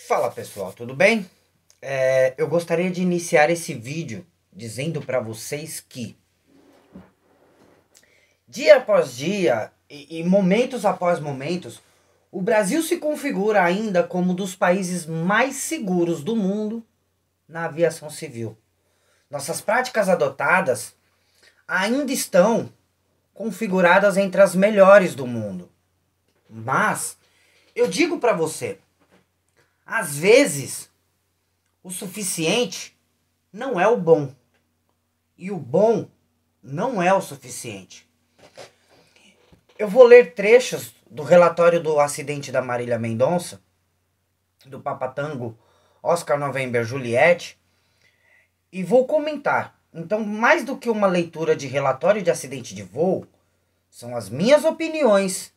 Fala pessoal, tudo bem? Eu gostaria de iniciar esse vídeo dizendo para vocês que dia após dia e momentos após momentos, o Brasil se configura ainda como um dos países mais seguros do mundo na aviação civil. Nossas práticas adotadas ainda estão configuradas entre as melhores do mundo. Mas eu digo para você, às vezes o suficiente não é o bom. E o bom não é o suficiente. Eu vou ler trechos do relatório do acidente da Marília Mendonça, do Papa Tango Oscar November Juliette, e vou comentar. Então, mais do que uma leitura de relatório de acidente de voo, são as minhas opiniões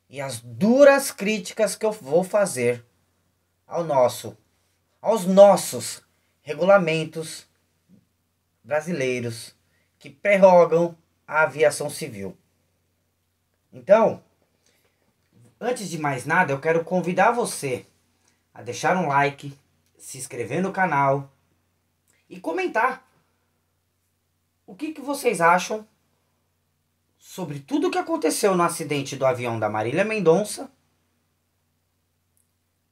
e as duras críticas que eu vou fazer aos nossos regulamentos brasileiros que prorrogam a aviação civil. Então, antes de mais nada, eu quero convidar você a deixar um like, se inscrever no canal e comentar o que vocês acham sobre tudo o que aconteceu no acidente do avião da Marília Mendonça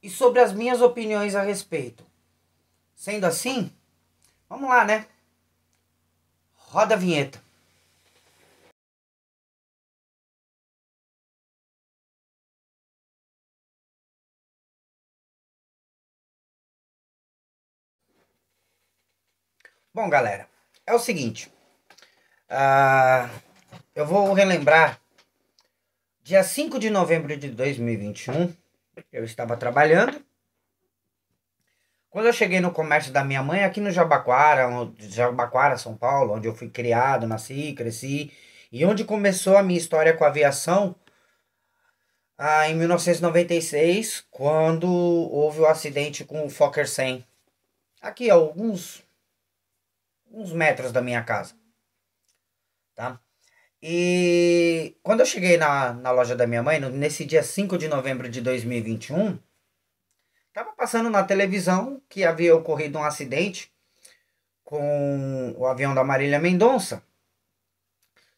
e sobre as minhas opiniões a respeito. Sendo assim, vamos lá, né? Roda a vinheta. Bom, galera, é o seguinte. Eu vou relembrar. Dia 5 de novembro de 2021, eu estava trabalhando. Quando eu cheguei no comércio da minha mãe, aqui no Jabaquara, São Paulo, onde eu fui criado, nasci, cresci, e onde começou a minha história com a aviação, em 1996, quando houve o acidente com o Fokker 100, aqui a uns metros da minha casa, tá? E quando eu cheguei na loja da minha mãe, nesse dia 5 de novembro de 2021, estava passando na televisão que havia ocorrido um acidente com o avião da Marília Mendonça.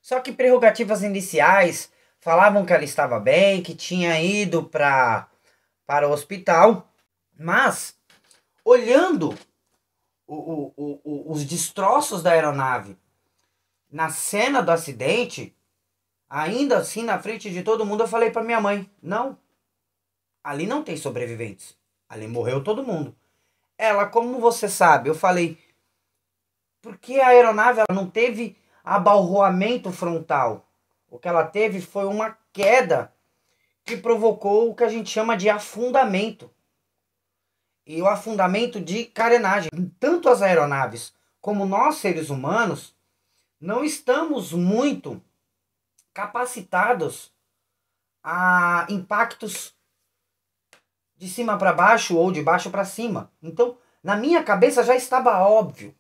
Só que prerrogativas iniciais falavam que ela estava bem, que tinha ido para o hospital. Mas, olhando os destroços da aeronave na cena do acidente, ainda assim na frente de todo mundo, eu falei para minha mãe, não, ali não tem sobreviventes, ali morreu todo mundo. Ela, como você sabe, eu falei, porque a aeronave ela não teve abalroamento frontal. O que ela teve foi uma queda que provocou o que a gente chama de afundamento. E o afundamento de carenagem. Tanto as aeronaves como nós, seres humanos, não estamos muito capacitados a impactos de cima para baixo ou de baixo para cima. Então, na minha cabeça já estava óbvio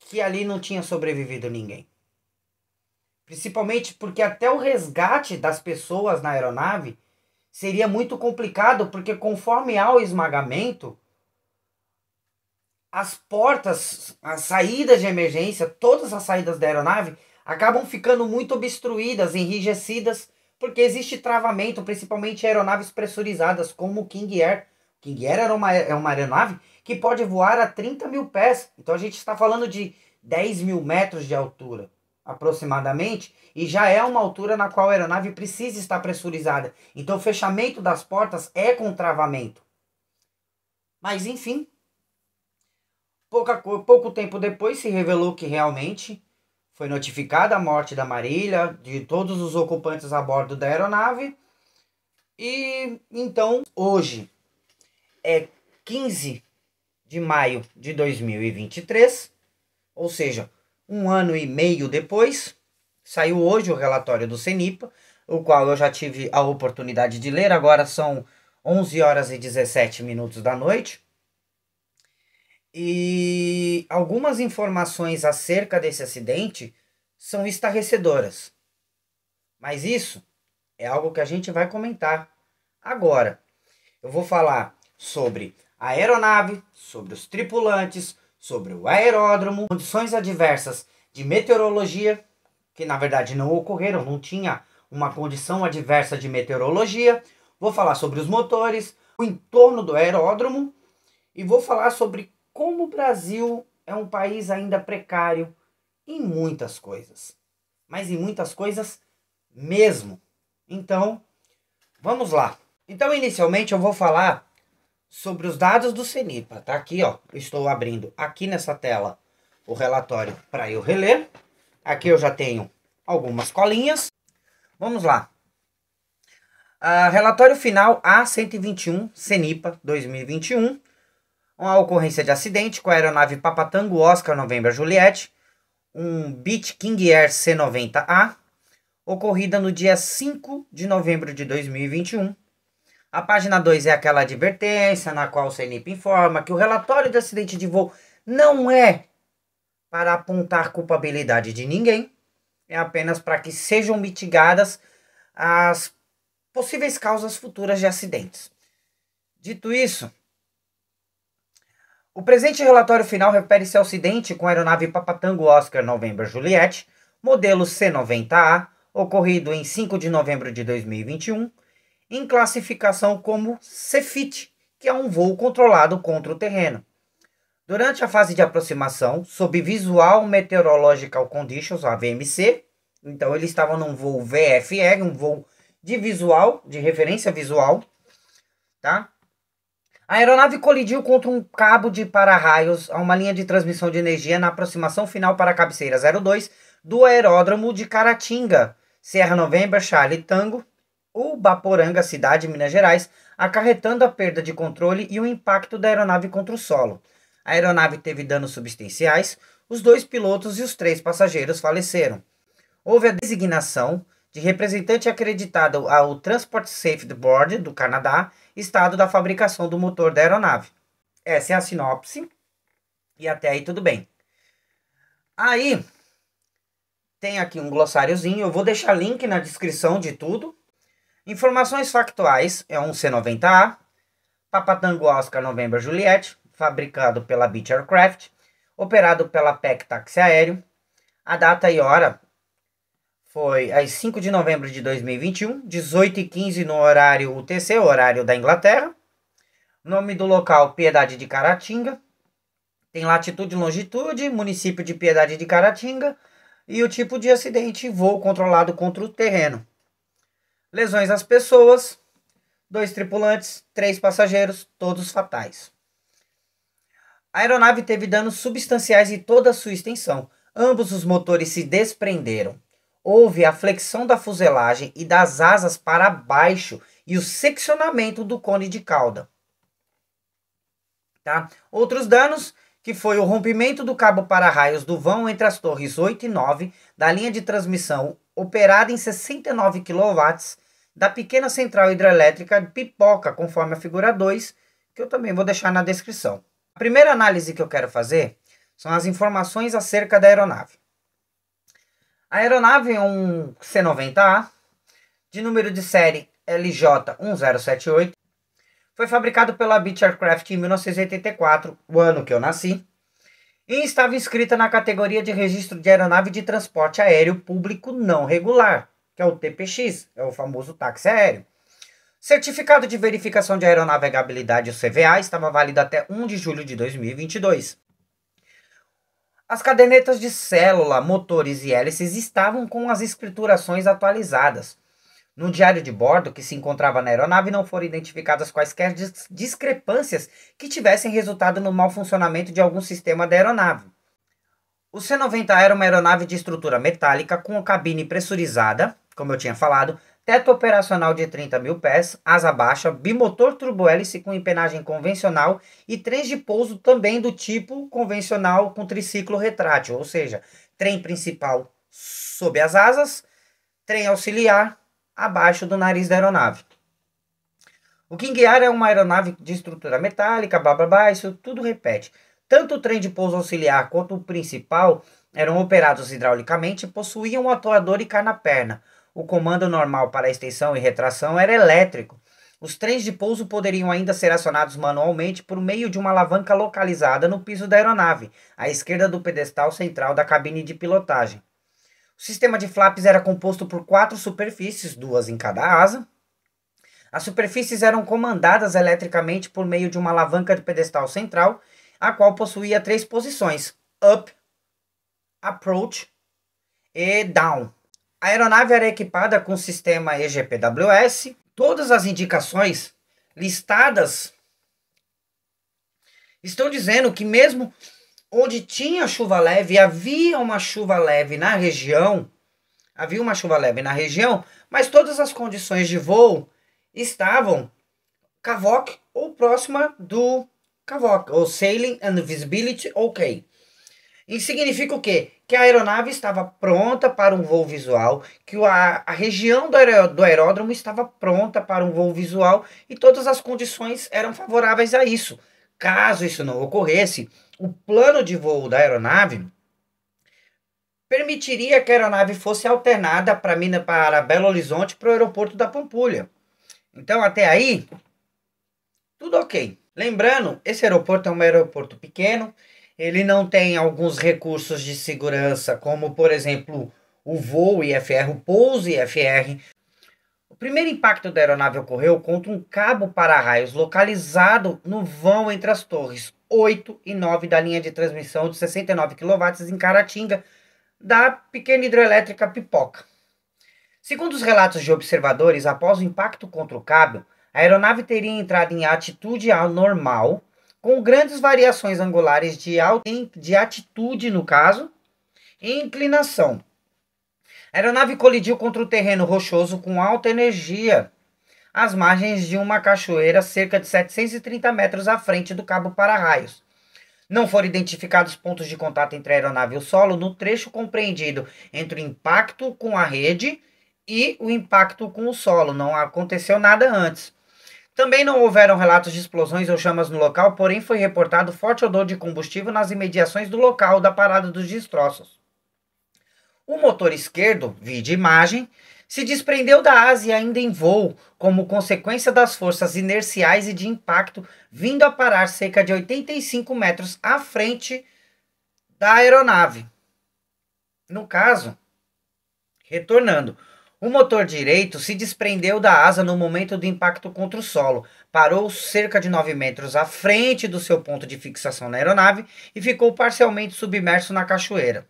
que ali não tinha sobrevivido ninguém. Principalmente porque até o resgate das pessoas na aeronave seria muito complicado, porque conforme há o esmagamento, as portas, as saídas de emergência, todas as saídas da aeronave acabam ficando muito obstruídas, enrijecidas, porque existe travamento, principalmente em aeronaves pressurizadas, como o King Air. King Air é uma aeronave que pode voar a 30 mil pés. Então a gente está falando de 10 mil metros de altura, aproximadamente, e já é uma altura na qual a aeronave precisa estar pressurizada. Então o fechamento das portas é com travamento. Mas enfim, pouco tempo depois se revelou que realmente foi notificada a morte da Marília, de todos os ocupantes a bordo da aeronave. E então, hoje é 15 de maio de 2023, ou seja, um ano e meio depois, saiu hoje o relatório do CENIPA, o qual eu já tive a oportunidade de ler. Agora são 11 horas e 17 minutos da noite. E algumas informações acerca desse acidente são estarrecedoras. Mas isso é algo que a gente vai comentar agora. Eu vou falar sobre a aeronave, sobre os tripulantes, sobre o aeródromo, condições adversas de meteorologia, que na verdade não ocorreram, não tinha uma condição adversa de meteorologia. Vou falar sobre os motores, o entorno do aeródromo e vou falar sobre como o Brasil é um país ainda precário em muitas coisas, mas em muitas coisas mesmo. Então, vamos lá. Então, inicialmente eu vou falar sobre os dados do CENIPA. Tá aqui, ó. Eu estou abrindo aqui nessa tela o relatório para eu reler. Aqui eu já tenho algumas colinhas. Vamos lá. Relatório final A121 CENIPA 2021. Uma ocorrência de acidente com a aeronave Papatango Oscar November Juliette, um Beech King Air C-90A, ocorrida no dia 5 de novembro de 2021. A página 2 é aquela advertência na qual o CENIPA informa que o relatório de acidente de voo não é para apontar culpabilidade de ninguém, é apenas para que sejam mitigadas as possíveis causas futuras de acidentes. Dito isso, o presente relatório final refere-se ao acidente com a aeronave Papatango Oscar November Juliette, modelo C-90A, ocorrido em 5 de novembro de 2021, em classificação como CFIT, que é um voo controlado contra o terreno. Durante a fase de aproximação, sob Visual Meteorological Conditions, a VMC, então eles estavam num voo VFR, um voo de visual, de referência visual, tá? A aeronave colidiu contra um cabo de para-raios a uma linha de transmissão de energia na aproximação final para a cabeceira 02 do aeródromo de Caratinga, Sierra November Charlie Tango, Ubaporanga, cidade, Minas Gerais, acarretando a perda de controle e o impacto da aeronave contra o solo. A aeronave teve danos substanciais, os 2 pilotos e os 3 passageiros faleceram. Houve a designação de representante acreditado ao Transport Safety Board do Canadá, estado da fabricação do motor da aeronave. Essa é a sinopse e até aí tudo bem. Aí tem aqui um glossáriozinho, eu vou deixar link na descrição de tudo. Informações factuais, é um C-90A, Papatango Oscar November Juliette, fabricado pela Beech Aircraft, operado pela PEC Táxi Aéreo. A data e hora foi às 5 de novembro de 2021, 18h15 no horário UTC, horário da Inglaterra. Nome do local, Piedade de Caratinga. Tem latitude e longitude, município de Piedade de Caratinga. E o tipo de acidente, voo controlado contra o terreno. Lesões às pessoas, 2 tripulantes, 3 passageiros, todos fatais. A aeronave teve danos substanciais em toda a sua extensão. Ambos os motores se desprenderam. Houve a flexão da fuselagem e das asas para baixo e o seccionamento do cone de cauda. Tá? Outros danos, que foi o rompimento do cabo para-raios do vão entre as torres 8 e 9 da linha de transmissão operada em 69 kW da pequena central hidrelétrica de Pipoca, conforme a figura 2, que eu também vou deixar na descrição. A primeira análise que eu quero fazer são as informações acerca da aeronave. A aeronave é um C-90A, de número de série LJ1078, foi fabricado pela Beech Aircraft em 1984, o ano que eu nasci, e estava inscrita na categoria de registro de aeronave de transporte aéreo público não regular, que é o TPX, é o famoso táxi aéreo. Certificado de verificação de aeronavegabilidade, o CVA, estava válido até 1 de julho de 2022. As cadernetas de célula, motores e hélices estavam com as escriturações atualizadas. No diário de bordo que se encontrava na aeronave não foram identificadas quaisquer discrepâncias que tivessem resultado no mau funcionamento de algum sistema da aeronave. O C-90 era uma aeronave de estrutura metálica com cabine pressurizada, como eu tinha falado, teto operacional de 30.000 pés, asa baixa, bimotor turbohélice com empenagem convencional e trens de pouso também do tipo convencional com triciclo retrátil, ou seja, trem principal sob as asas, trem auxiliar abaixo do nariz da aeronave. O King Air é uma aeronave de estrutura metálica, blá blá blá, isso tudo repete. Tanto o trem de pouso auxiliar quanto o principal eram operados hidraulicamente e possuíam um atuador e carna-perna. O comando normal para extensão e retração era elétrico. os trens de pouso poderiam ainda ser acionados manualmente por meio de uma alavanca localizada no piso da aeronave, à esquerda do pedestal central da cabine de pilotagem. O sistema de flaps era composto por 4 superfícies, 2 em cada asa. As superfícies eram comandadas eletricamente por meio de uma alavanca de pedestal central, a qual possuía 3 posições: up, approach e down. A aeronave era equipada com o sistema EGPWS. Todas as indicações listadas estão dizendo que mesmo onde tinha chuva leve, havia uma chuva leve na região, mas todas as condições de voo estavam CAVOK ou próxima do CAVOK, ou Sailing and Visibility OK. Isso significa o quê? Que a aeronave estava pronta para um voo visual, que a região do aeródromo estava pronta para um voo visual e todas as condições eram favoráveis a isso. Caso isso não ocorresse, o plano de voo da aeronave permitiria que a aeronave fosse alternada para Belo Horizonte, para o aeroporto da Pampulha. Então, até aí, tudo ok. Lembrando, esse aeroporto é um aeroporto pequeno, ele não tem alguns recursos de segurança, como, por exemplo, o voo IFR, o pouso IFR. O primeiro impacto da aeronave ocorreu contra um cabo para-raios localizado no vão entre as torres 8 e 9 da linha de transmissão de 69 kV em Caratinga, da pequena hidrelétrica Pipoca. Segundo os relatos de observadores, após o impacto contra o cabo, a aeronave teria entrado em atitude normal, com grandes variações angulares de atitude, no caso, e inclinação. A aeronave colidiu contra o terreno rochoso com alta energia, às margens de uma cachoeira cerca de 730 metros à frente do cabo para-raios. Não foram identificados pontos de contato entre a aeronave e o solo no trecho compreendido entre o impacto com a rede e o impacto com o solo. Não aconteceu nada antes. Também não houveram relatos de explosões ou chamas no local, porém foi reportado forte odor de combustível nas imediações do local da parada dos destroços. O motor esquerdo, vide imagem, se desprendeu da asa ainda em voo, como consequência das forças inerciais e de impacto, vindo a parar cerca de 85 metros à frente da aeronave. No caso, retornando, o motor direito se desprendeu da asa no momento do impacto contra o solo, parou cerca de 9 metros à frente do seu ponto de fixação na aeronave e ficou parcialmente submerso na cachoeira.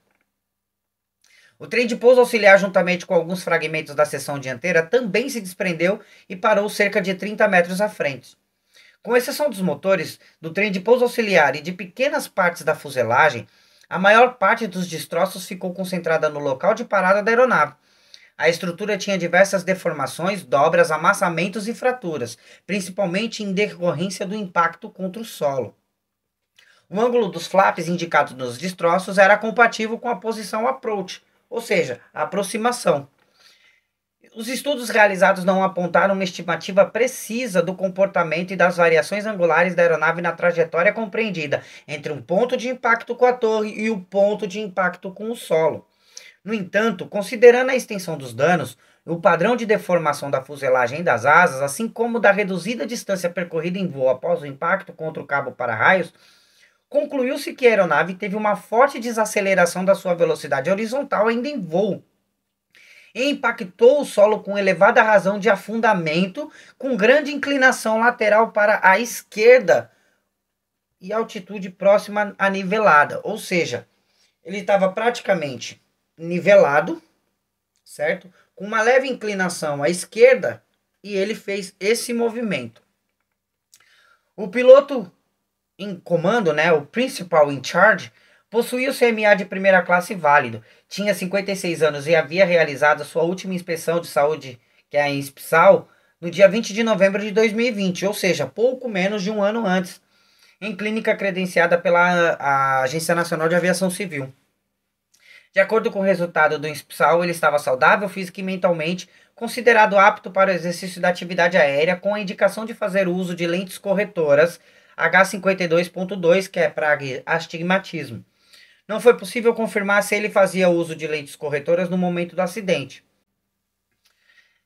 O trem de pouso auxiliar, juntamente com alguns fragmentos da seção dianteira, também se desprendeu e parou cerca de 30 metros à frente. Com exceção dos motores, do trem de pouso auxiliar e de pequenas partes da fuselagem, a maior parte dos destroços ficou concentrada no local de parada da aeronave. A estrutura tinha diversas deformações, dobras, amassamentos e fraturas, principalmente em decorrência do impacto contra o solo. O ângulo dos flaps indicados nos destroços era compatível com a posição approach, ou seja, a aproximação. Os estudos realizados não apontaram uma estimativa precisa do comportamento e das variações angulares da aeronave na trajetória compreendida entre um ponto de impacto com a torre e o ponto de impacto com o solo. No entanto, considerando a extensão dos danos, o padrão de deformação da fuselagem e das asas, assim como da reduzida distância percorrida em voo após o impacto contra o cabo para-raios, concluiu-se que a aeronave teve uma forte desaceleração da sua velocidade horizontal ainda em voo e impactou o solo com elevada razão de afundamento, com grande inclinação lateral para a esquerda e altitude próxima à nivelada. Ou seja, ele estava praticamente nivelado, certo? Com uma leve inclinação à esquerda, e ele fez esse movimento. O piloto em comando, o principal in charge, possuía o CMA de primeira classe válido, tinha 56 anos e havia realizado sua última inspeção de saúde, que é a INSPSAL, no dia 20 de novembro de 2020, ou seja, pouco menos de um ano antes, em clínica credenciada pela Agência Nacional de Aviação Civil. De acordo com o resultado do INSPSAL, ele estava saudável física e mentalmente, considerado apto para o exercício da atividade aérea, com a indicação de fazer uso de lentes corretoras H52.2, que é para astigmatismo. Não foi possível confirmar se ele fazia uso de lentes corretoras no momento do acidente.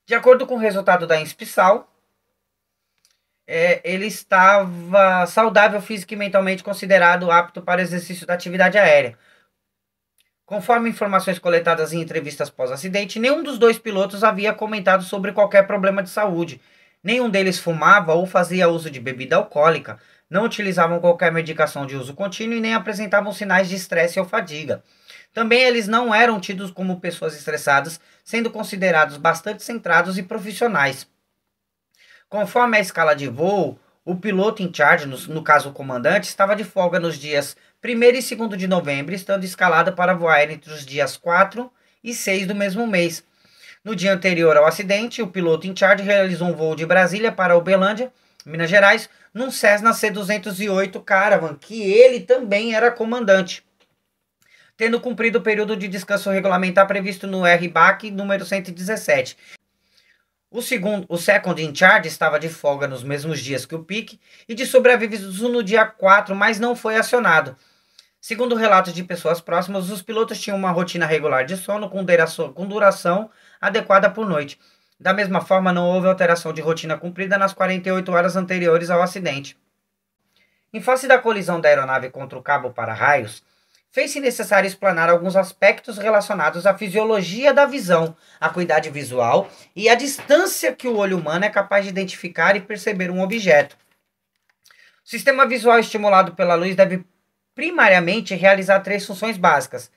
De acordo com o resultado da INSPSAL, ele estava saudável física e mentalmente, considerado apto para exercício da atividade aérea. Conforme informações coletadas em entrevistas pós-acidente, nenhum dos dois pilotos havia comentado sobre qualquer problema de saúde. Nenhum deles fumava ou fazia uso de bebida alcoólica, não utilizavam qualquer medicação de uso contínuo e nem apresentavam sinais de estresse ou fadiga. Também eles não eram tidos como pessoas estressadas, sendo considerados bastante centrados e profissionais. Conforme a escala de voo, o piloto em charge, no caso o comandante, estava de folga nos dias 1º e 2º de novembro, estando escalado para voar entre os dias 4 e 6 do mesmo mês. No dia anterior ao acidente, o piloto em charge realizou um voo de Brasília para Uberlândia, Minas Gerais, num Cessna C-208 Caravan, que ele também era comandante, tendo cumprido o período de descanso regulamentar previsto no RBAC número 117. O second in charge estava de folga nos mesmos dias que o pique e de sobreaviso no dia 4, mas não foi acionado. Segundo relatos de pessoas próximas, os pilotos tinham uma rotina regular de sono com duração adequada por noite. Da mesma forma, não houve alteração de rotina cumprida nas 48 horas anteriores ao acidente. Em face da colisão da aeronave contra o cabo para-raios, fez-se necessário explanar alguns aspectos relacionados à fisiologia da visão, a acuidade visual e a distância que o olho humano é capaz de identificar e perceber um objeto. O sistema visual estimulado pela luz deve primariamente realizar 3 funções básicas: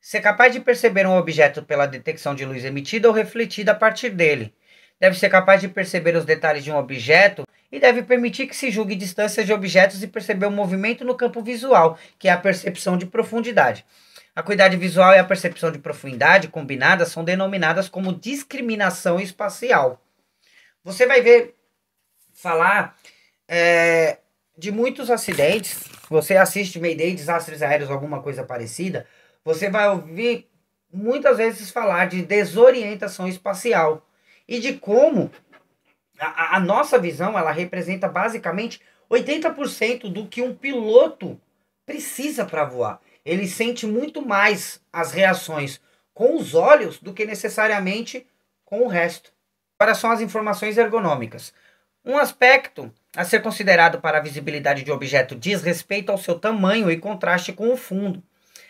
ser capaz de perceber um objeto pela detecção de luz emitida ou refletida a partir dele. Deve ser capaz de perceber os detalhes de um objeto e deve permitir que se julgue distâncias de objetos e perceber o movimento no campo visual, que é a percepção de profundidade. A acuidade visual e a percepção de profundidade combinadas são denominadas como discriminação espacial. Você vai ver falar de muitos acidentes. Você assiste Mayday, desastres aéreos, alguma coisa parecida, você vai ouvir muitas vezes falar de desorientação espacial e de como a nossa visão ela representa basicamente 80% do que um piloto precisa para voar. Ele sente muito mais as reações com os olhos do que necessariamente com o resto. Agora são as informações ergonômicas. Um aspecto a ser considerado para a visibilidade de objeto diz respeito ao seu tamanho e contraste com o fundo.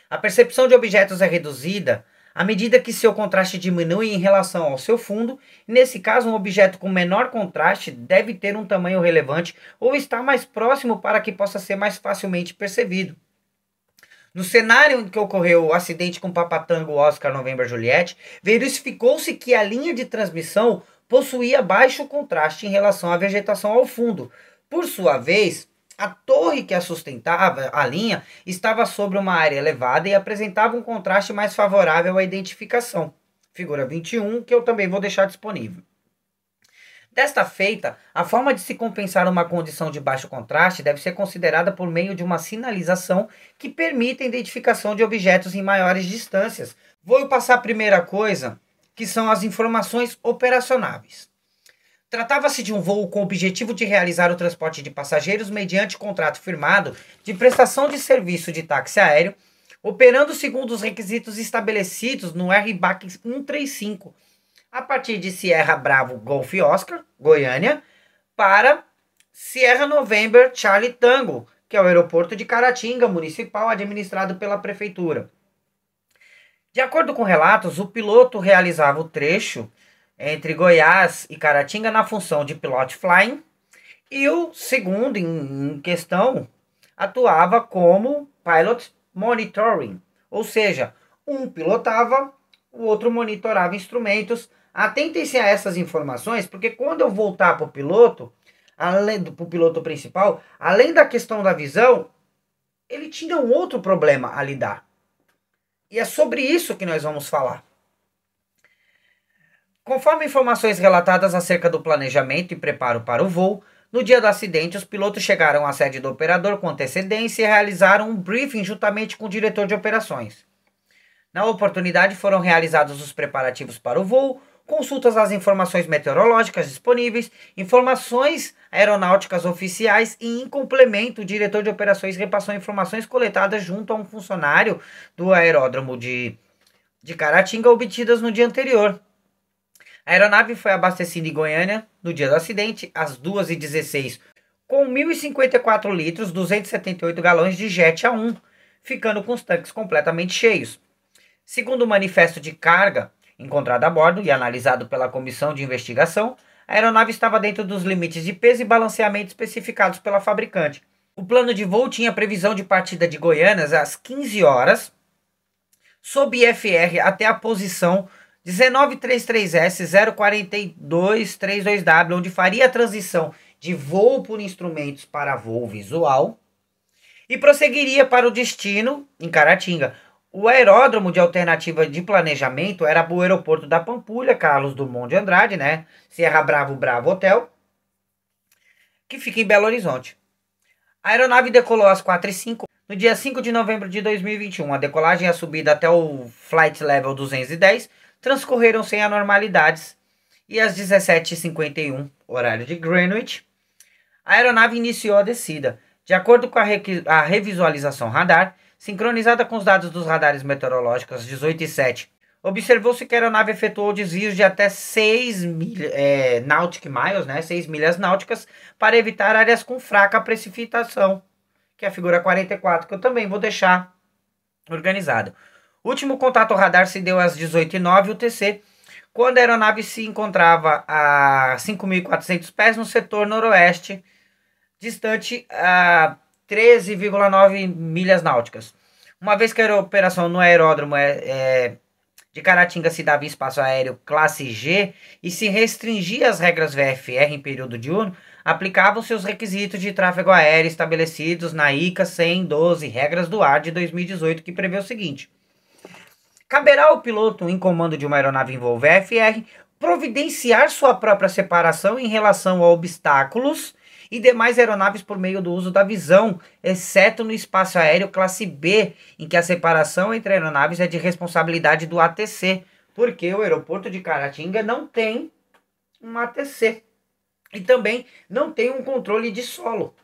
A percepção de objetos é reduzida à medida que seu contraste diminui em relação ao seu fundo. Nesse caso, um objeto com menor contraste deve ter um tamanho relevante ou estar mais próximo para que possa ser mais facilmente percebido. No cenário em que ocorreu o acidente com Papa Tango Oscar November Juliet, verificou-se que a linha de transmissão possuía baixo contraste em relação à vegetação ao fundo. Por sua vez, a torre que a sustentava, a linha, estava sobre uma área elevada e apresentava um contraste mais favorável à identificação. Figura 21, que eu também vou deixar disponível. Desta feita, a forma de se compensar uma condição de baixo contraste deve ser considerada por meio de uma sinalização que permita a identificação de objetos em maiores distâncias. Vou passar a primeira coisa, que são as informações operacionais. Tratava-se de um voo com o objetivo de realizar o transporte de passageiros mediante contrato firmado de prestação de serviço de táxi aéreo, operando segundo os requisitos estabelecidos no RBAC 135, a partir de Sierra Bravo Golf Oscar, Goiânia, para Sierra November Charlie Tango, que é o aeroporto de Caratinga, municipal, administrado pela prefeitura. De acordo com relatos, o piloto realizava o trecho entre Goiás e Caratinga na função de pilot flying, e o segundo em questão atuava como pilot monitoring, ou seja, um pilotava, o outro monitorava instrumentos. Atentem-se a essas informações, porque quando eu voltar para o piloto, para o piloto principal, além da questão da visão, ele tinha um outro problema a lidar. E é sobre isso que nós vamos falar. Conforme informações relatadas acerca do planejamento e preparo para o voo, no dia do acidente, os pilotos chegaram à sede do operador com antecedência e realizaram um briefing juntamente com o diretor de operações. Na oportunidade, foram realizados os preparativos para o voo, consultas às informações meteorológicas disponíveis, informações aeronáuticas oficiais e, em complemento, o diretor de operações repassou informações coletadas junto a um funcionário do aeródromo de Caratinga obtidas no dia anterior. A aeronave foi abastecida em Goiânia no dia do acidente, às 2h16, com 1.054 litros, 278 galões de jet A1, ficando com os tanques completamente cheios. Segundo o manifesto de carga encontrado a bordo e analisado pela comissão de investigação, a aeronave estava dentro dos limites de peso e balanceamento especificados pela fabricante. O plano de voo tinha previsão de partida de Goiânia às 15 horas, sob IFR até a posição 1933S04232W, onde faria a transição de voo por instrumentos para voo visual e prosseguiria para o destino em Caratinga. O aeródromo de alternativa de planejamento era o aeroporto da Pampulha, Carlos Drummond de Andrade, né? Sierra Bravo Bravo Hotel, que fica em Belo Horizonte. A aeronave decolou às 4h05, no dia 5 de novembro de 2021. A decolagem e a subida até o Flight Level 210 transcorreram sem anormalidades e às 17h51, horário de Greenwich, a aeronave iniciou a descida. De acordo com a revisualização radar, sincronizada com os dados dos radares meteorológicos 18 e 7, observou-se que a aeronave efetuou desvios de até 6 nautic miles, né, 6 milhas náuticas, para evitar áreas com fraca precipitação, que é a figura 44, que eu também vou deixar organizado. O último contato radar se deu às 18h09 UTC, quando a aeronave se encontrava a 5.400 pés no setor noroeste, distante a 13,9 milhas náuticas. Uma vez que a operação no aeródromo de Caratinga se dava em espaço aéreo classe G e se restringia às regras VFR em período diurno, aplicavam-se os requisitos de tráfego aéreo estabelecidos na ICA 112, regras do ar de 2018, que prevê o seguinte: caberá ao piloto em comando de uma aeronave em voo VFR providenciar sua própria separação em relação a obstáculos e demais aeronaves por meio do uso da visão, exceto no espaço aéreo classe B, em que a separação entre aeronaves é de responsabilidade do ATC, porque o aeroporto de Caratinga não tem um ATC e também não tem um controle de solo.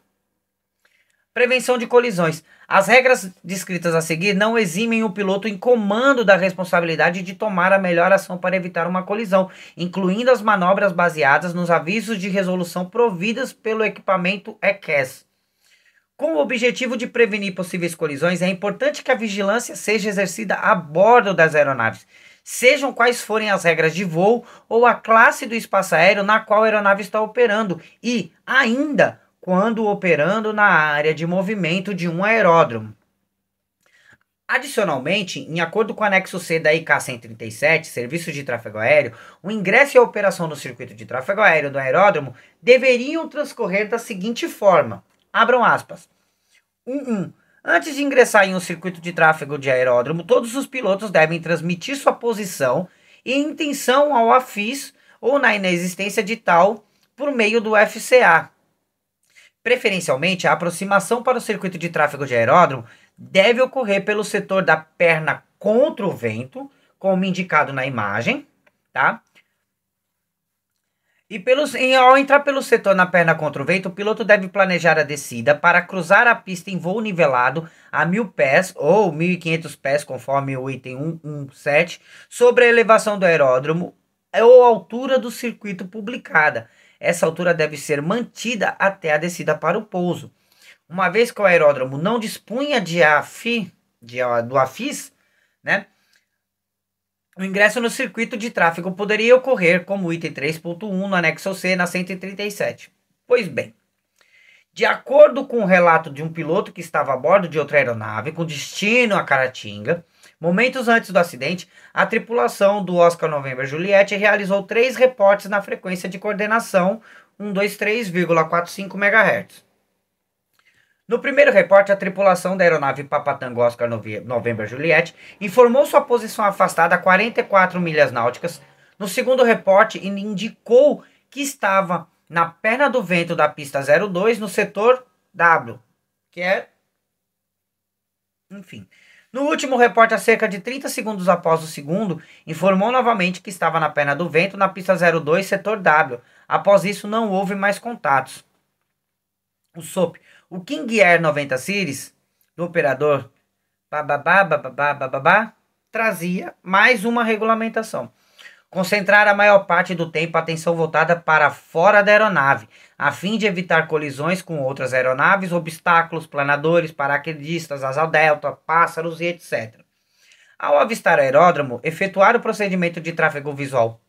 Prevenção de colisões. As regras descritas a seguir não eximem o piloto em comando da responsabilidade de tomar a melhor ação para evitar uma colisão, incluindo as manobras baseadas nos avisos de resolução providas pelo equipamento ECAS. Com o objetivo de prevenir possíveis colisões, é importante que a vigilância seja exercida a bordo das aeronaves, sejam quais forem as regras de voo ou a classe do espaço aéreo na qual a aeronave está operando e, ainda, quando operando na área de movimento de um aeródromo. Adicionalmente, em acordo com o anexo C da IK 137, Serviços de Tráfego Aéreo, o ingresso e a operação no circuito de tráfego aéreo do aeródromo deveriam transcorrer da seguinte forma, abram aspas, 1. Antes de ingressar em um circuito de tráfego de aeródromo, todos os pilotos devem transmitir sua posição e intenção ao AFIS ou na inexistência de tal por meio do FCA. Preferencialmente, a aproximação para o circuito de tráfego de aeródromo deve ocorrer pelo setor da perna contra o vento, como indicado na imagem, tá? E ao entrar pelo setor na perna contra o vento, o piloto deve planejar a descida para cruzar a pista em voo nivelado a 1.000 pés ou 1.500 pés, conforme o item 117, sobre a elevação do aeródromo ou altura do circuito publicada. Essa altura deve ser mantida até a descida para o pouso. Uma vez que o aeródromo não dispunha do AFIS, né, o ingresso no circuito de tráfego poderia ocorrer como item 3.1 no anexo C na 137. Pois bem, de acordo com o relato de um piloto que estava a bordo de outra aeronave com destino a Caratinga, momentos antes do acidente, a tripulação do Oscar November Juliette realizou 3 reportes na frequência de coordenação 123,45 MHz. No primeiro reporte, a tripulação da aeronave Papatango Oscar November Juliette informou sua posição afastada a 44 milhas náuticas. No segundo reporte, indicou que estava na perna do vento da pista 02 no setor W, que é... enfim... No último reporte, a cerca de 30 segundos após o segundo, informou novamente que estava na perna do vento na pista 02, setor W. Após isso, não houve mais contatos. O SOP, o King Air 90 Series, do operador trazia mais uma regulamentação. Concentrar a maior parte do tempo a atenção voltada para fora da aeronave, a fim de evitar colisões com outras aeronaves, obstáculos, planadores, paraquedistas, asa delta, pássaros e etc. Ao avistar o aeródromo, efetuar o procedimento de tráfego visual.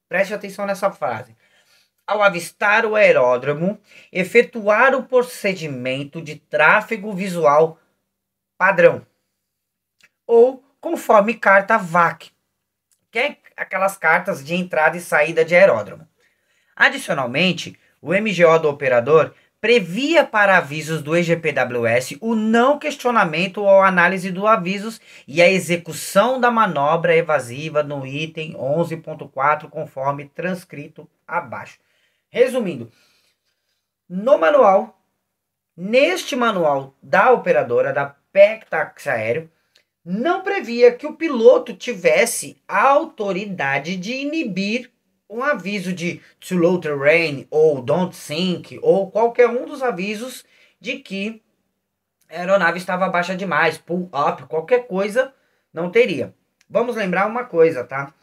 Preste atenção nessa frase. Ao avistar o aeródromo, efetuar o procedimento de tráfego visual padrão, ou conforme carta VAC, que é aquelas cartas de entrada e saída de aeródromo. Adicionalmente, o MGO do operador previa para avisos do EGPWS o não questionamento ou análise dos avisos e a execução da manobra evasiva no item 11.4, conforme transcrito abaixo. Resumindo, neste manual da operadora da PEC Táxi Aéreo, não previa que o piloto tivesse a autoridade de inibir um aviso de too low terrain ou don't sink ou qualquer um dos avisos de que a aeronave estava baixa demais, pull up, qualquer coisa não teria. Vamos lembrar uma coisa, tá?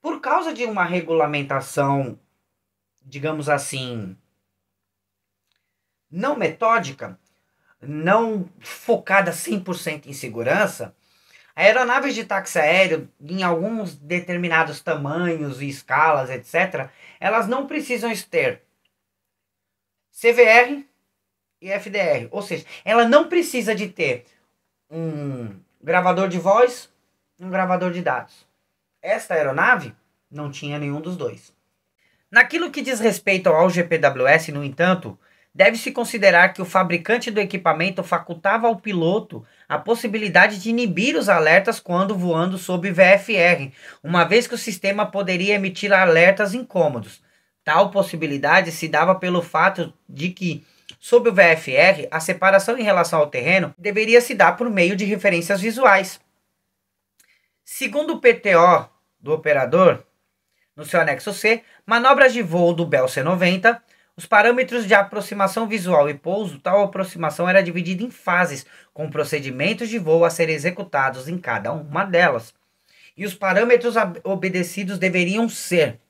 Por causa de uma regulamentação, digamos assim, não metódica, não focada 100% em segurança, aeronaves de táxi aéreo, em alguns determinados tamanhos e escalas, etc., elas não precisam ter CVR e FDR. Ou seja, ela não precisa de ter um gravador de voz e um gravador de dados. Esta aeronave não tinha nenhum dos dois. Naquilo que diz respeito ao GPWS, no entanto, deve-se considerar que o fabricante do equipamento facultava ao piloto a possibilidade de inibir os alertas quando voando sob VFR, uma vez que o sistema poderia emitir alertas incômodos. Tal possibilidade se dava pelo fato de que, sob o VFR, a separação em relação ao terreno deveria se dar por meio de referências visuais. Segundo o PTO do operador, no seu anexo C, manobras de voo do Bell C-90, os parâmetros de aproximação visual e pouso, tal aproximação era dividida em fases, com procedimentos de voo a serem executados em cada uma delas. E os parâmetros obedecidos deveriam ser: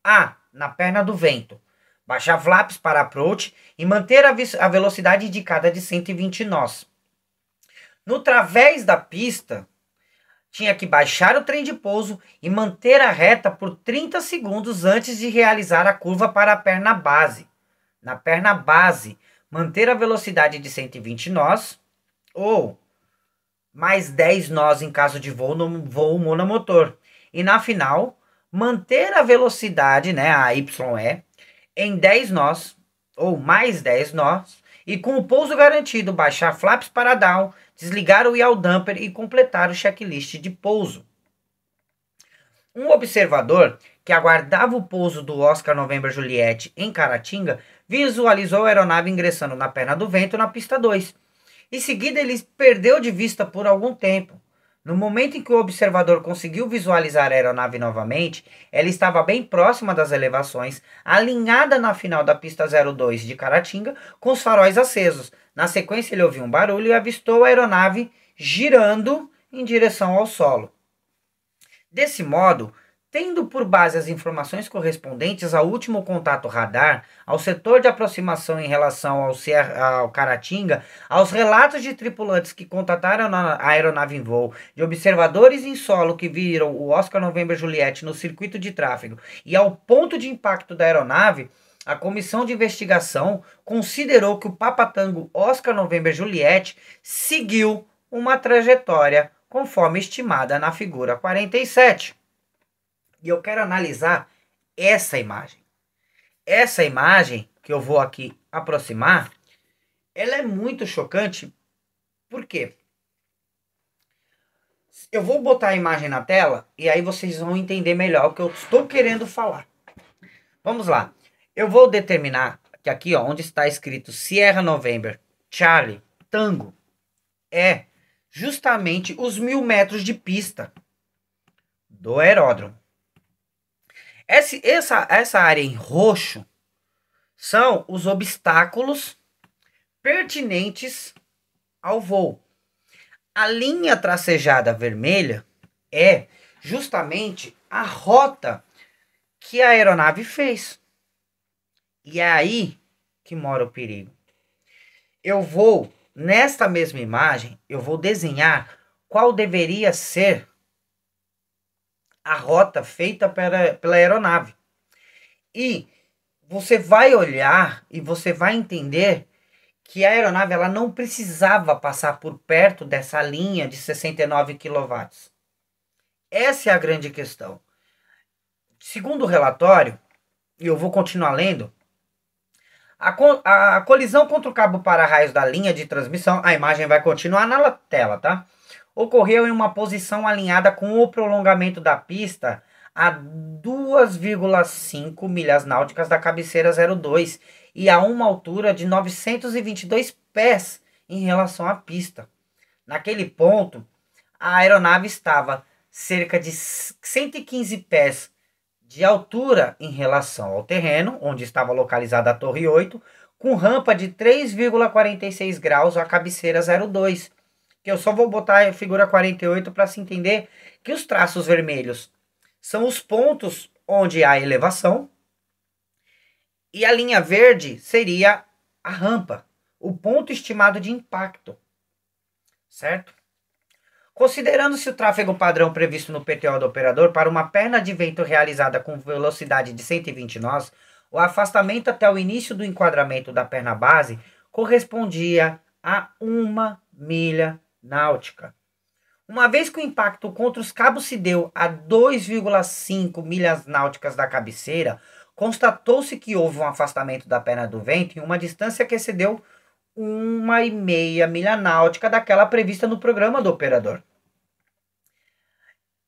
A. Na perna do vento, baixar flaps para approach e manter a velocidade indicada de 120 nós. No través da pista, tinha que baixar o trem de pouso e manter a reta por 30 segundos antes de realizar a curva para a perna base. Na perna base, manter a velocidade de 120 nós ou mais 10 nós em caso de voo monomotor. E na final, manter a velocidade, a YE, em 10 nós ou mais 10 nós e com o pouso garantido, baixar flaps para down, desligar o yaw damper e completar o checklist de pouso. Um observador que aguardava o pouso do Oscar November Juliet em Caratinga visualizou a aeronave ingressando na perna do vento na pista 2. Em seguida, ele perdeu de vista por algum tempo. No momento em que o observador conseguiu visualizar a aeronave novamente, ela estava bem próxima das elevações, alinhada na final da pista 02 de Caratinga, com os faróis acesos. Na sequência, ele ouviu um barulho e avistou a aeronave girando em direção ao solo. Desse modo, tendo por base as informações correspondentes ao último contato radar, ao setor de aproximação em relação ao Caratinga, aos relatos de tripulantes que contataram a aeronave em voo, de observadores em solo que viram o Oscar November Juliet no circuito de tráfego e ao ponto de impacto da aeronave, a comissão de investigação considerou que o Papa Tango Oscar November Juliet seguiu uma trajetória conforme estimada na figura 47. E eu quero analisar essa imagem. Essa imagem que eu vou aqui aproximar, ela é muito chocante. Por quê? Eu vou botar a imagem na tela e aí vocês vão entender melhor o que eu estou querendo falar. Vamos lá. Eu vou determinar que aqui, onde está escrito Sierra November, Charlie, Tango, é justamente os 1000 metros de pista do aeródromo. Essa área em roxo são os obstáculos pertinentes ao voo. A linha tracejada vermelha é justamente a rota que a aeronave fez. E é aí que mora o perigo. Eu vou, nesta mesma imagem, eu vou desenhar qual deveria ser a rota feita pela aeronave. E você vai olhar e você vai entender que a aeronave ela não precisava passar por perto dessa linha de 69 kW. Essa é a grande questão. Segundo o relatório, e eu vou continuar lendo, a colisão contra o cabo para-raios da linha de transmissão, a imagem vai continuar na tela, tá? Ocorreu em uma posição alinhada com o prolongamento da pista a 2,5 milhas náuticas da cabeceira 02 e a uma altura de 922 pés em relação à pista. Naquele ponto, a aeronave estava cerca de 115 pés de altura em relação ao terreno, onde estava localizada a Torre 8, com rampa de 3,46 graus a cabeceira 02. Que eu só vou botar a figura 48 para se entender que os traços vermelhos são os pontos onde há elevação e a linha verde seria a rampa, o ponto estimado de impacto, certo? Considerando-se o tráfego padrão previsto no PTO do operador para uma perna de vento realizada com velocidade de 120 nós, o afastamento até o início do enquadramento da perna base correspondia a 1 milha náutica. Uma vez que o impacto contra os cabos se deu a 2,5 milhas náuticas da cabeceira, constatou-se que houve um afastamento da perna do vento em uma distância que excedeu 1,5 milha náutica daquela prevista no programa do operador.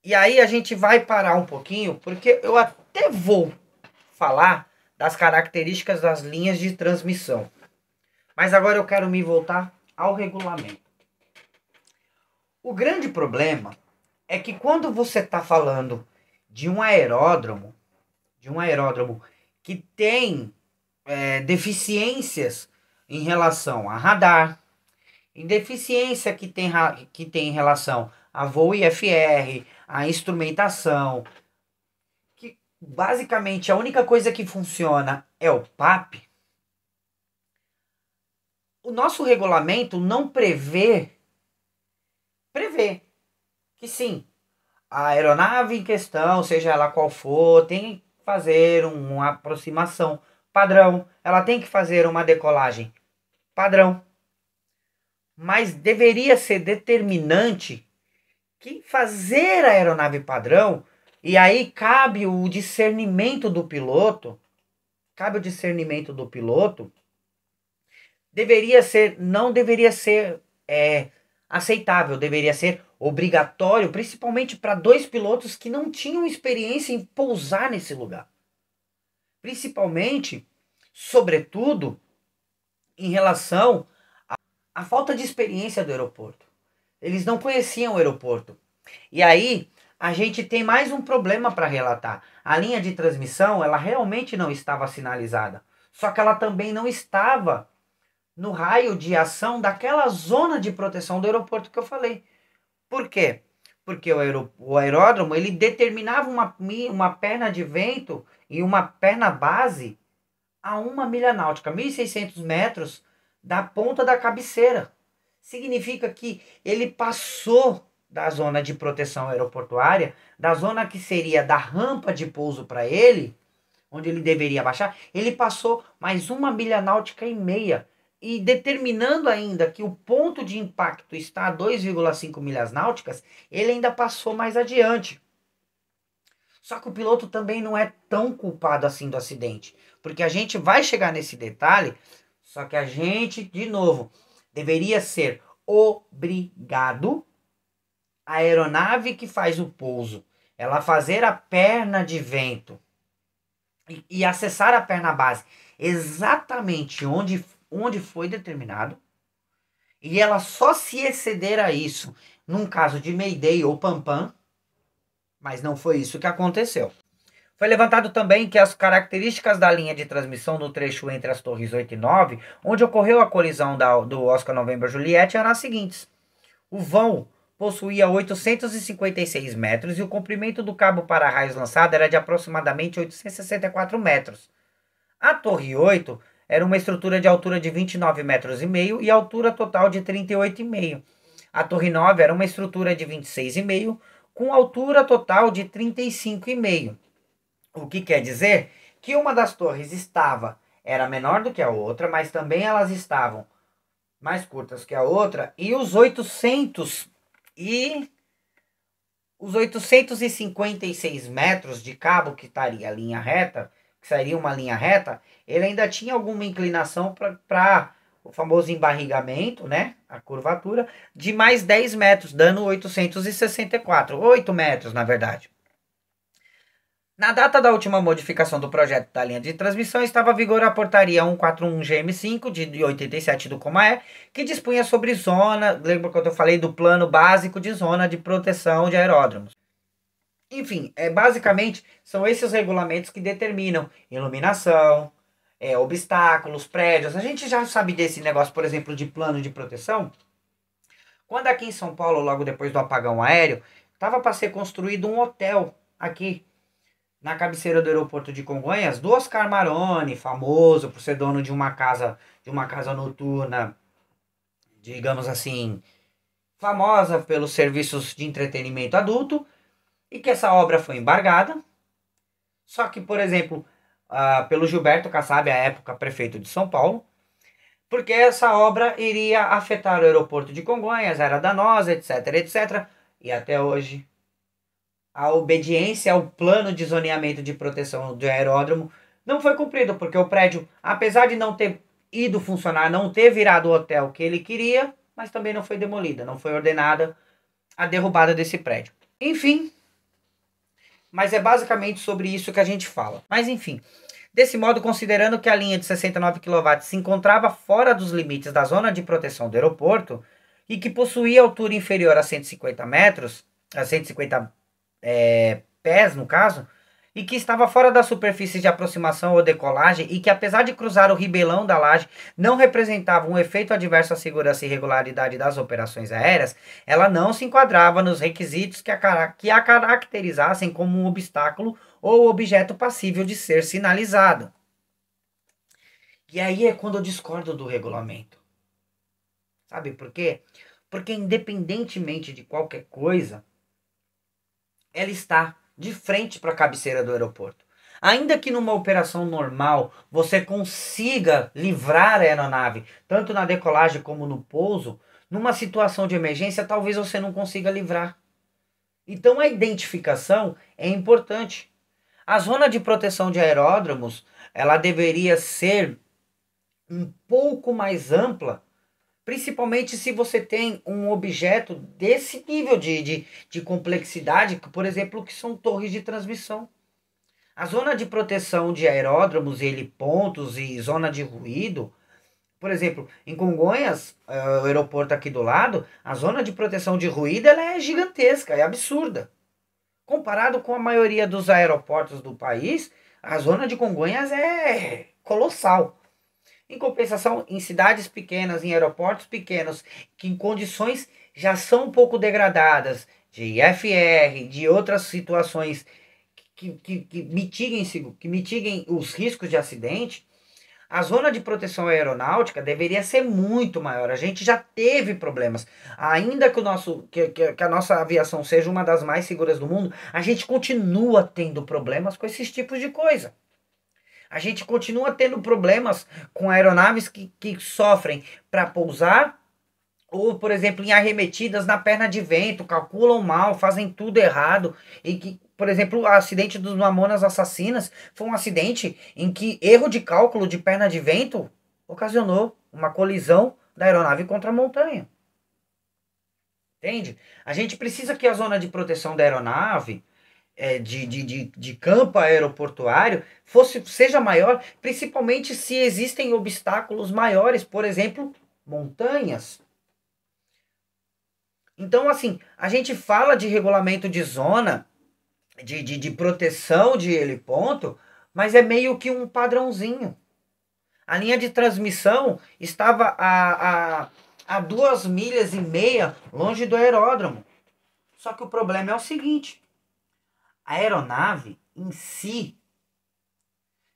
E aí a gente vai parar um pouquinho, porque eu até vou falar das características das linhas de transmissão. Mas agora eu quero me voltar ao regulamento. O grande problema é que quando você está falando de um aeródromo que tem deficiências em relação a radar, em deficiência que tem em relação a voo IFR, a instrumentação, que basicamente a única coisa que funciona é o PAP, o nosso regulamento não prevê que sim, a aeronave em questão, seja ela qual for, tem que fazer uma aproximação padrão, ela tem que fazer uma decolagem padrão. Mas deveria ser determinante que fazer a aeronave padrão, e aí cabe o discernimento do piloto, não deveria ser aceitável, deveria ser obrigatório, principalmente para dois pilotos que não tinham experiência em pousar nesse lugar. Principalmente, sobretudo, em relação à falta de experiência do aeroporto. Eles não conheciam o aeroporto. E aí, a gente tem mais um problema para relatar. A linha de transmissão, ela realmente não estava sinalizada. Só que ela também não estava no raio de ação daquela zona de proteção do aeroporto que eu falei. Por quê? Porque o aeródromo ele determinava uma perna de vento e uma perna base a 1 milha náutica, 1.600 metros da ponta da cabeceira. Significa que ele passou da zona de proteção aeroportuária, da zona que seria da rampa de pouso para ele, onde ele deveria baixar, ele passou mais 1 milha náutica e meia. E determinando ainda que o ponto de impacto está a 2,5 milhas náuticas, ele ainda passou mais adiante. Só que o piloto também não é tão culpado assim do acidente, porque a gente vai chegar nesse detalhe, só que a gente, de novo, deveria ser obrigado a aeronave que faz o pouso, ela fazer a perna de vento e acessar a perna base exatamente onde foi determinado, e ela só se exceder a isso num caso de Mayday ou PAM-PAM, mas não foi isso que aconteceu. Foi levantado também que as características da linha de transmissão no trecho entre as torres 8 e 9, onde ocorreu a colisão do Oscar November Juliette, eram as seguintes. O vão possuía 856 metros e o comprimento do cabo para-raios lançado era de aproximadamente 864 metros. A Torre 8 era uma estrutura de altura de 29,5 metros e altura total de 38,5. A Torre 9 era uma estrutura de 26,5 com altura total de 35,5. O que quer dizer que uma das torres era menor do que a outra, mas também elas estavam mais curtas que a outra, e os 856 metros de cabo que estaria a linha reta, que seria uma linha reta, ele ainda tinha alguma inclinação para o famoso embarrigamento, né? A curvatura, de mais 10 metros, dando 864, 8 metros na verdade. Na data da última modificação do projeto da linha de transmissão, estava em vigor a portaria 141-GM5 de 87 do COMAE, que dispunha sobre zona, lembra quando eu falei do plano básico de zona de proteção de aeródromos. Enfim, basicamente são esses regulamentos que determinam iluminação, obstáculos, prédios. A gente já sabe desse negócio, por exemplo, de plano de proteção. Quando aqui em São Paulo, logo depois do apagão aéreo, estava para ser construído um hotel aqui na cabeceira do aeroporto de Congonhas, do Oscar Maroni, famoso por ser dono de uma casa noturna, digamos assim, famosa pelos serviços de entretenimento adulto, e que essa obra foi embargada. Só que, por exemplo, pelo Gilberto Kassab, à época prefeito de São Paulo, porque essa obra iria afetar o aeroporto de Congonhas, era danosa, etc, etc. E até hoje a obediência ao plano de zoneamento de proteção do aeródromo não foi cumprido, porque o prédio, apesar de não ter ido funcionar, não ter virado o hotel que ele queria, mas também não foi demolida, não foi ordenada a derrubada desse prédio. Enfim, mas é basicamente sobre isso que a gente fala. Mas enfim, desse modo, considerando que a linha de 69 kV se encontrava fora dos limites da zona de proteção do aeroporto e que possuía altura inferior a 150 metros, a 150 pés no caso, e que estava fora da superfície de aproximação ou decolagem e que, apesar de cruzar o ribelão da laje, não representava um efeito adverso à segurança e regularidade das operações aéreas, ela não se enquadrava nos requisitos que a caracterizassem como um obstáculo ou objeto passível de ser sinalizado. E aí é quando eu discordo do regulamento. Sabe por quê? Porque independentemente de qualquer coisa, ela está de frente para a cabeceira do aeroporto. Ainda que numa operação normal você consiga livrar a aeronave, tanto na decolagem como no pouso, numa situação de emergência talvez você não consiga livrar. Então a identificação é importante. A zona de proteção de aeródromos, ela deveria ser um pouco mais ampla, principalmente se você tem um objeto desse nível de complexidade, por exemplo, que são torres de transmissão. A zona de proteção de aeródromos, helipontos e zona de ruído, por exemplo, em Congonhas, o aeroporto aqui do lado, a zona de proteção de ruído ela é gigantesca, é absurda. Comparado com a maioria dos aeroportos do país, a zona de Congonhas é colossal. Em compensação, em cidades pequenas, em aeroportos pequenos, que em condições já são um pouco degradadas, de FR, de outras situações que mitiguem os riscos de acidente, a zona de proteção aeronáutica deveria ser muito maior. A gente já teve problemas. Ainda que a nossa aviação seja uma das mais seguras do mundo, a gente continua tendo problemas com esses tipos de coisa. A gente continua tendo problemas com aeronaves que sofrem para pousar ou, por exemplo, em arremetidas na perna de vento, calculam mal, fazem tudo errado. E que, por exemplo, o acidente dos Mamonas Assassinas foi um acidente em que erro de cálculo de perna de vento ocasionou uma colisão da aeronave contra a montanha. Entende? A gente precisa que a zona de proteção da aeronave de campo aeroportuário seja maior, principalmente se existem obstáculos maiores, por exemplo, montanhas. Então, assim, a gente fala de regulamento de zona, de proteção de heliponto, mas é meio que um padrãozinho. A linha de transmissão estava a 2,5 milhas longe do aeródromo. Só que o problema é o seguinte: a aeronave em si,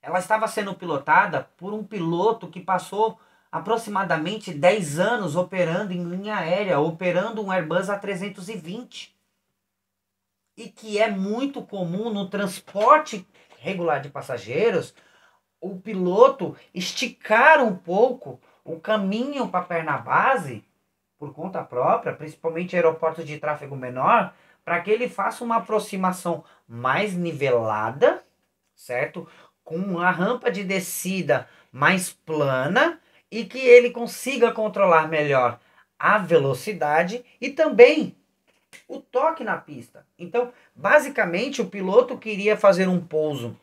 ela estava sendo pilotada por um piloto que passou aproximadamente 10 anos operando em linha aérea, operando um Airbus A320. E que é muito comum no transporte regular de passageiros, o piloto esticar um pouco o caminho para a perna base, por conta própria, principalmente em aeroportos de tráfego menor, para que ele faça uma aproximação mais nivelada, certo? Com uma rampa de descida mais plana e que ele consiga controlar melhor a velocidade e também o toque na pista. Então, basicamente, o piloto queria fazer um pouso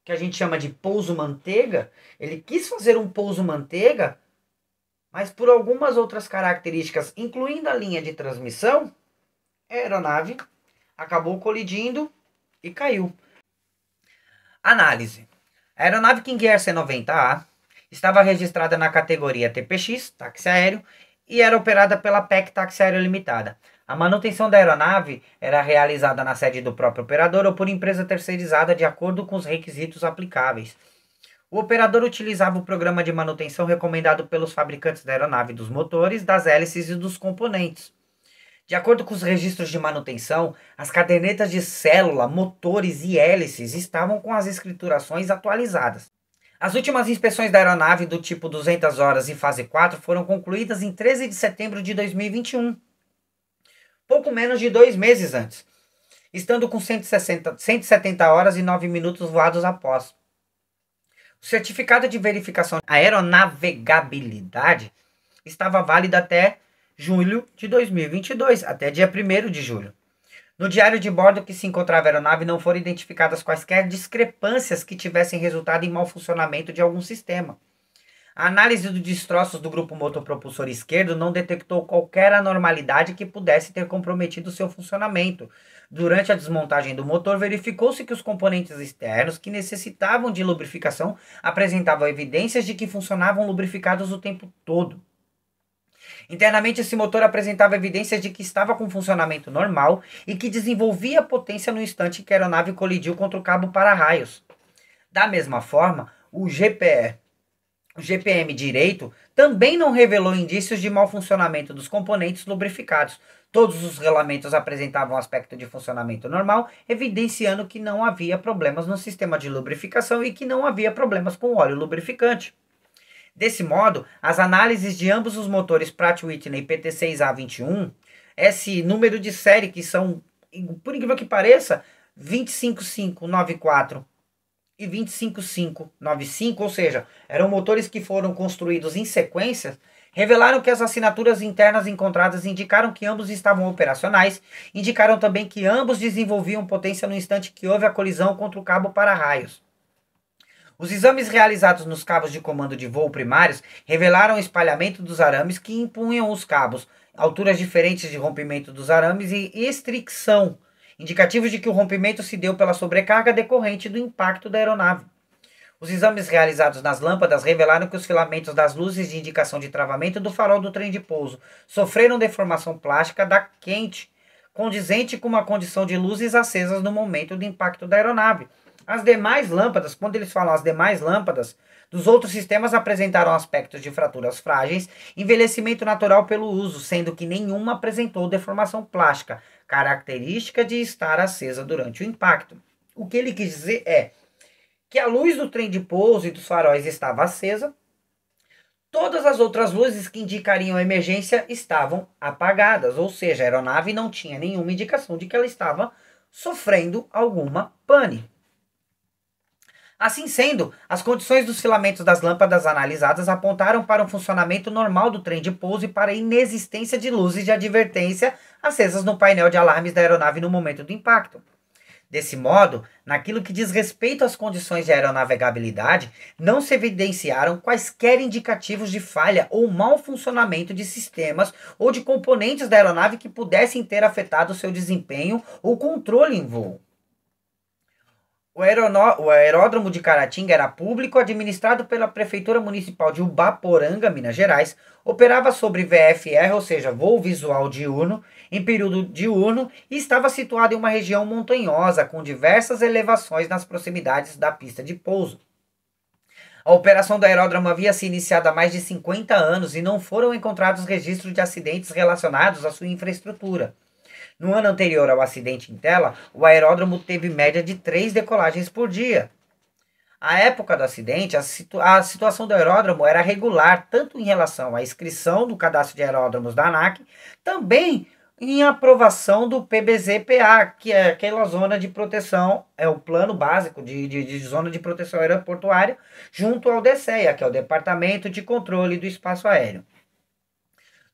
que a gente chama de pouso manteiga. Ele quis fazer um pouso manteiga, mas por algumas outras características, incluindo a linha de transmissão, a aeronave acabou colidindo e caiu. Análise. A aeronave King Air C-90A estava registrada na categoria TPX, táxi aéreo, e era operada pela PEC Táxi Aéreo Limitada. A manutenção da aeronave era realizada na sede do próprio operador ou por empresa terceirizada de acordo com os requisitos aplicáveis. O operador utilizava o programa de manutenção recomendado pelos fabricantes da aeronave, dos motores, das hélices e dos componentes. De acordo com os registros de manutenção, as cadernetas de célula, motores e hélices estavam com as escriturações atualizadas. As últimas inspeções da aeronave do tipo 200 horas e fase 4 foram concluídas em 13 de setembro de 2021, pouco menos de 2 meses antes, estando com 170 horas e 9 minutos voados após. O certificado de verificação de aeronavegabilidade estava válido até julho de 2022, até dia 1º de julho. No diário de bordo que se encontrava a aeronave não foram identificadas quaisquer discrepâncias que tivessem resultado em mau funcionamento de algum sistema. A análise dos destroços do grupo motopropulsor esquerdo não detectou qualquer anormalidade que pudesse ter comprometido seu funcionamento. Durante a desmontagem do motor, verificou-se que os componentes externos que necessitavam de lubrificação apresentavam evidências de que funcionavam lubrificados o tempo todo. Internamente, esse motor apresentava evidências de que estava com funcionamento normal e que desenvolvia potência no instante em que a aeronave colidiu contra o cabo para-raios. Da mesma forma, o GPM direito também não revelou indícios de mau funcionamento dos componentes lubrificados. Todos os relamentos apresentavam aspecto de funcionamento normal, evidenciando que não havia problemas no sistema de lubrificação e que não havia problemas com o óleo lubrificante. Desse modo, as análises de ambos os motores Pratt Whitney PT6A21, esse número de série que são, por incrível que pareça, 25594 e 25595, ou seja, eram motores que foram construídos em sequência, revelaram que as assinaturas internas encontradas indicaram que ambos estavam operacionais, indicaram também que ambos desenvolviam potência no instante que houve a colisão contra o cabo para-raios. Os exames realizados nos cabos de comando de voo primários revelaram o espalhamento dos arames que impunham os cabos, alturas diferentes de rompimento dos arames e estricção, indicativos de que o rompimento se deu pela sobrecarga decorrente do impacto da aeronave. Os exames realizados nas lâmpadas revelaram que os filamentos das luzes de indicação de travamento do farol do trem de pouso sofreram deformação plástica da quente, condizente com uma condição de luzes acesas no momento do impacto da aeronave. As demais lâmpadas, quando eles falam as demais lâmpadas, dos outros sistemas apresentaram aspectos de fraturas frágeis, envelhecimento natural pelo uso, sendo que nenhuma apresentou deformação plástica, característica de estar acesa durante o impacto. O que ele quis dizer é que a luz do trem de pouso e dos faróis estava acesa, todas as outras luzes que indicariam emergência estavam apagadas, ou seja, a aeronave não tinha nenhuma indicação de que ela estava sofrendo alguma pane. Assim sendo, as condições dos filamentos das lâmpadas analisadas apontaram para um funcionamento normal do trem de pouso e para a inexistência de luzes de advertência acesas no painel de alarmes da aeronave no momento do impacto. Desse modo, naquilo que diz respeito às condições de aeronavegabilidade, não se evidenciaram quaisquer indicativos de falha ou mau funcionamento de sistemas ou de componentes da aeronave que pudessem ter afetado seu desempenho ou controle em voo. O aeródromo de Caratinga era público, administrado pela Prefeitura Municipal de Ubaporanga, Minas Gerais. Operava sobre VFR, ou seja, voo visual diurno, em período diurno, e estava situado em uma região montanhosa, com diversas elevações nas proximidades da pista de pouso. A operação do aeródromo havia se iniciado há mais de 50 anos e não foram encontrados registros de acidentes relacionados à sua infraestrutura. No ano anterior ao acidente em tela, o aeródromo teve média de 3 decolagens por dia. À época do acidente, a situação do aeródromo era regular, tanto em relação à inscrição do cadastro de aeródromos da ANAC, também em aprovação do PBZ-PA, que é aquela zona de proteção, é o plano básico de zona de proteção aeroportuária, junto ao DCEA, que é o Departamento de Controle do Espaço Aéreo.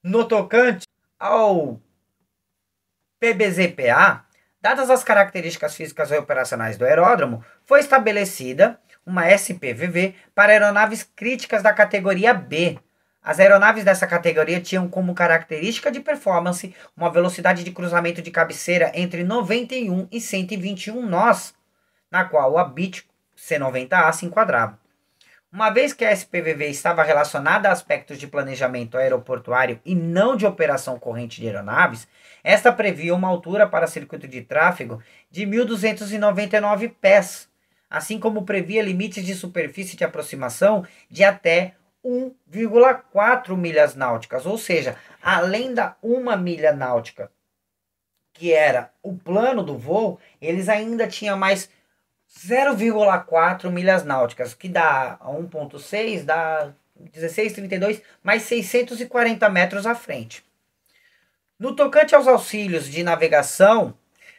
No tocante ao PBZ-PA, dadas as características físicas e operacionais do aeródromo, foi estabelecida uma SPVV para aeronaves críticas da categoria B. As aeronaves dessa categoria tinham como característica de performance uma velocidade de cruzamento de cabeceira entre 91 e 121 nós, na qual a BIT C90A se enquadrava. Uma vez que a SPVV estava relacionada a aspectos de planejamento aeroportuário e não de operação corrente de aeronaves, esta previa uma altura para circuito de tráfego de 1.299 pés, assim como previa limites de superfície de aproximação de até 1,4 milhas náuticas, ou seja, além da 1 milha náutica, que era o plano do voo, eles ainda tinham mais 0,4 milhas náuticas, que dá 1,6, dá 16,32, mais 640 metros à frente. No tocante aos auxílios de navegação,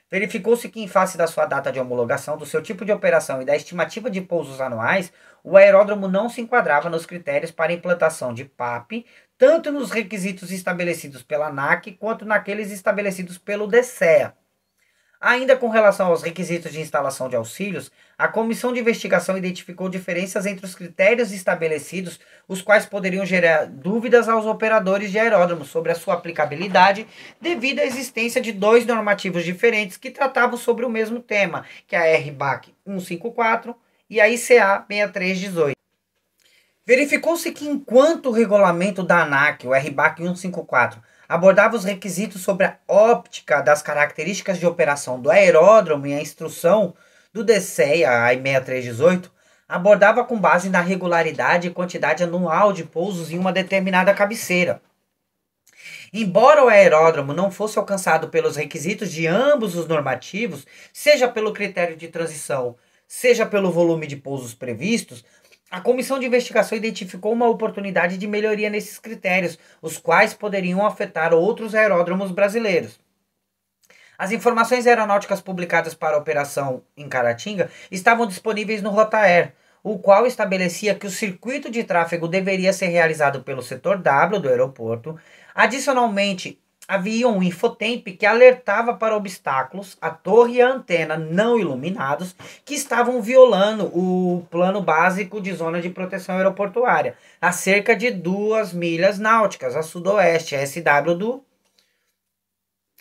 verificou-se que, em face da sua data de homologação, do seu tipo de operação e da estimativa de pousos anuais, o aeródromo não se enquadrava nos critérios para implantação de PAP, tanto nos requisitos estabelecidos pela ANAC quanto naqueles estabelecidos pelo DCEA. Ainda com relação aos requisitos de instalação de auxílios, a comissão de investigação identificou diferenças entre os critérios estabelecidos, os quais poderiam gerar dúvidas aos operadores de aeródromos sobre a sua aplicabilidade, devido à existência de dois normativos diferentes que tratavam sobre o mesmo tema, que é a RBAC 154 e a ICA 6318. Verificou-se que enquanto o regulamento da ANAC, o RBAC 154, abordava os requisitos sobre a óptica das características de operação do aeródromo e a instrução do DCEA, a 6318, abordava com base na regularidade e quantidade anual de pousos em uma determinada cabeceira. Embora o aeródromo não fosse alcançado pelos requisitos de ambos os normativos, seja pelo critério de transição, seja pelo volume de pousos previstos, a comissão de investigação identificou uma oportunidade de melhoria nesses critérios, os quais poderiam afetar outros aeródromos brasileiros. As informações aeronáuticas publicadas para a operação em Caratinga estavam disponíveis no Rotaer, o qual estabelecia que o circuito de tráfego deveria ser realizado pelo setor W do aeroporto. Adicionalmente, havia um infotemp que alertava para obstáculos, a torre e a antena não iluminados, que estavam violando o plano básico de zona de proteção aeroportuária, a cerca de 2 milhas náuticas a sudoeste, a SW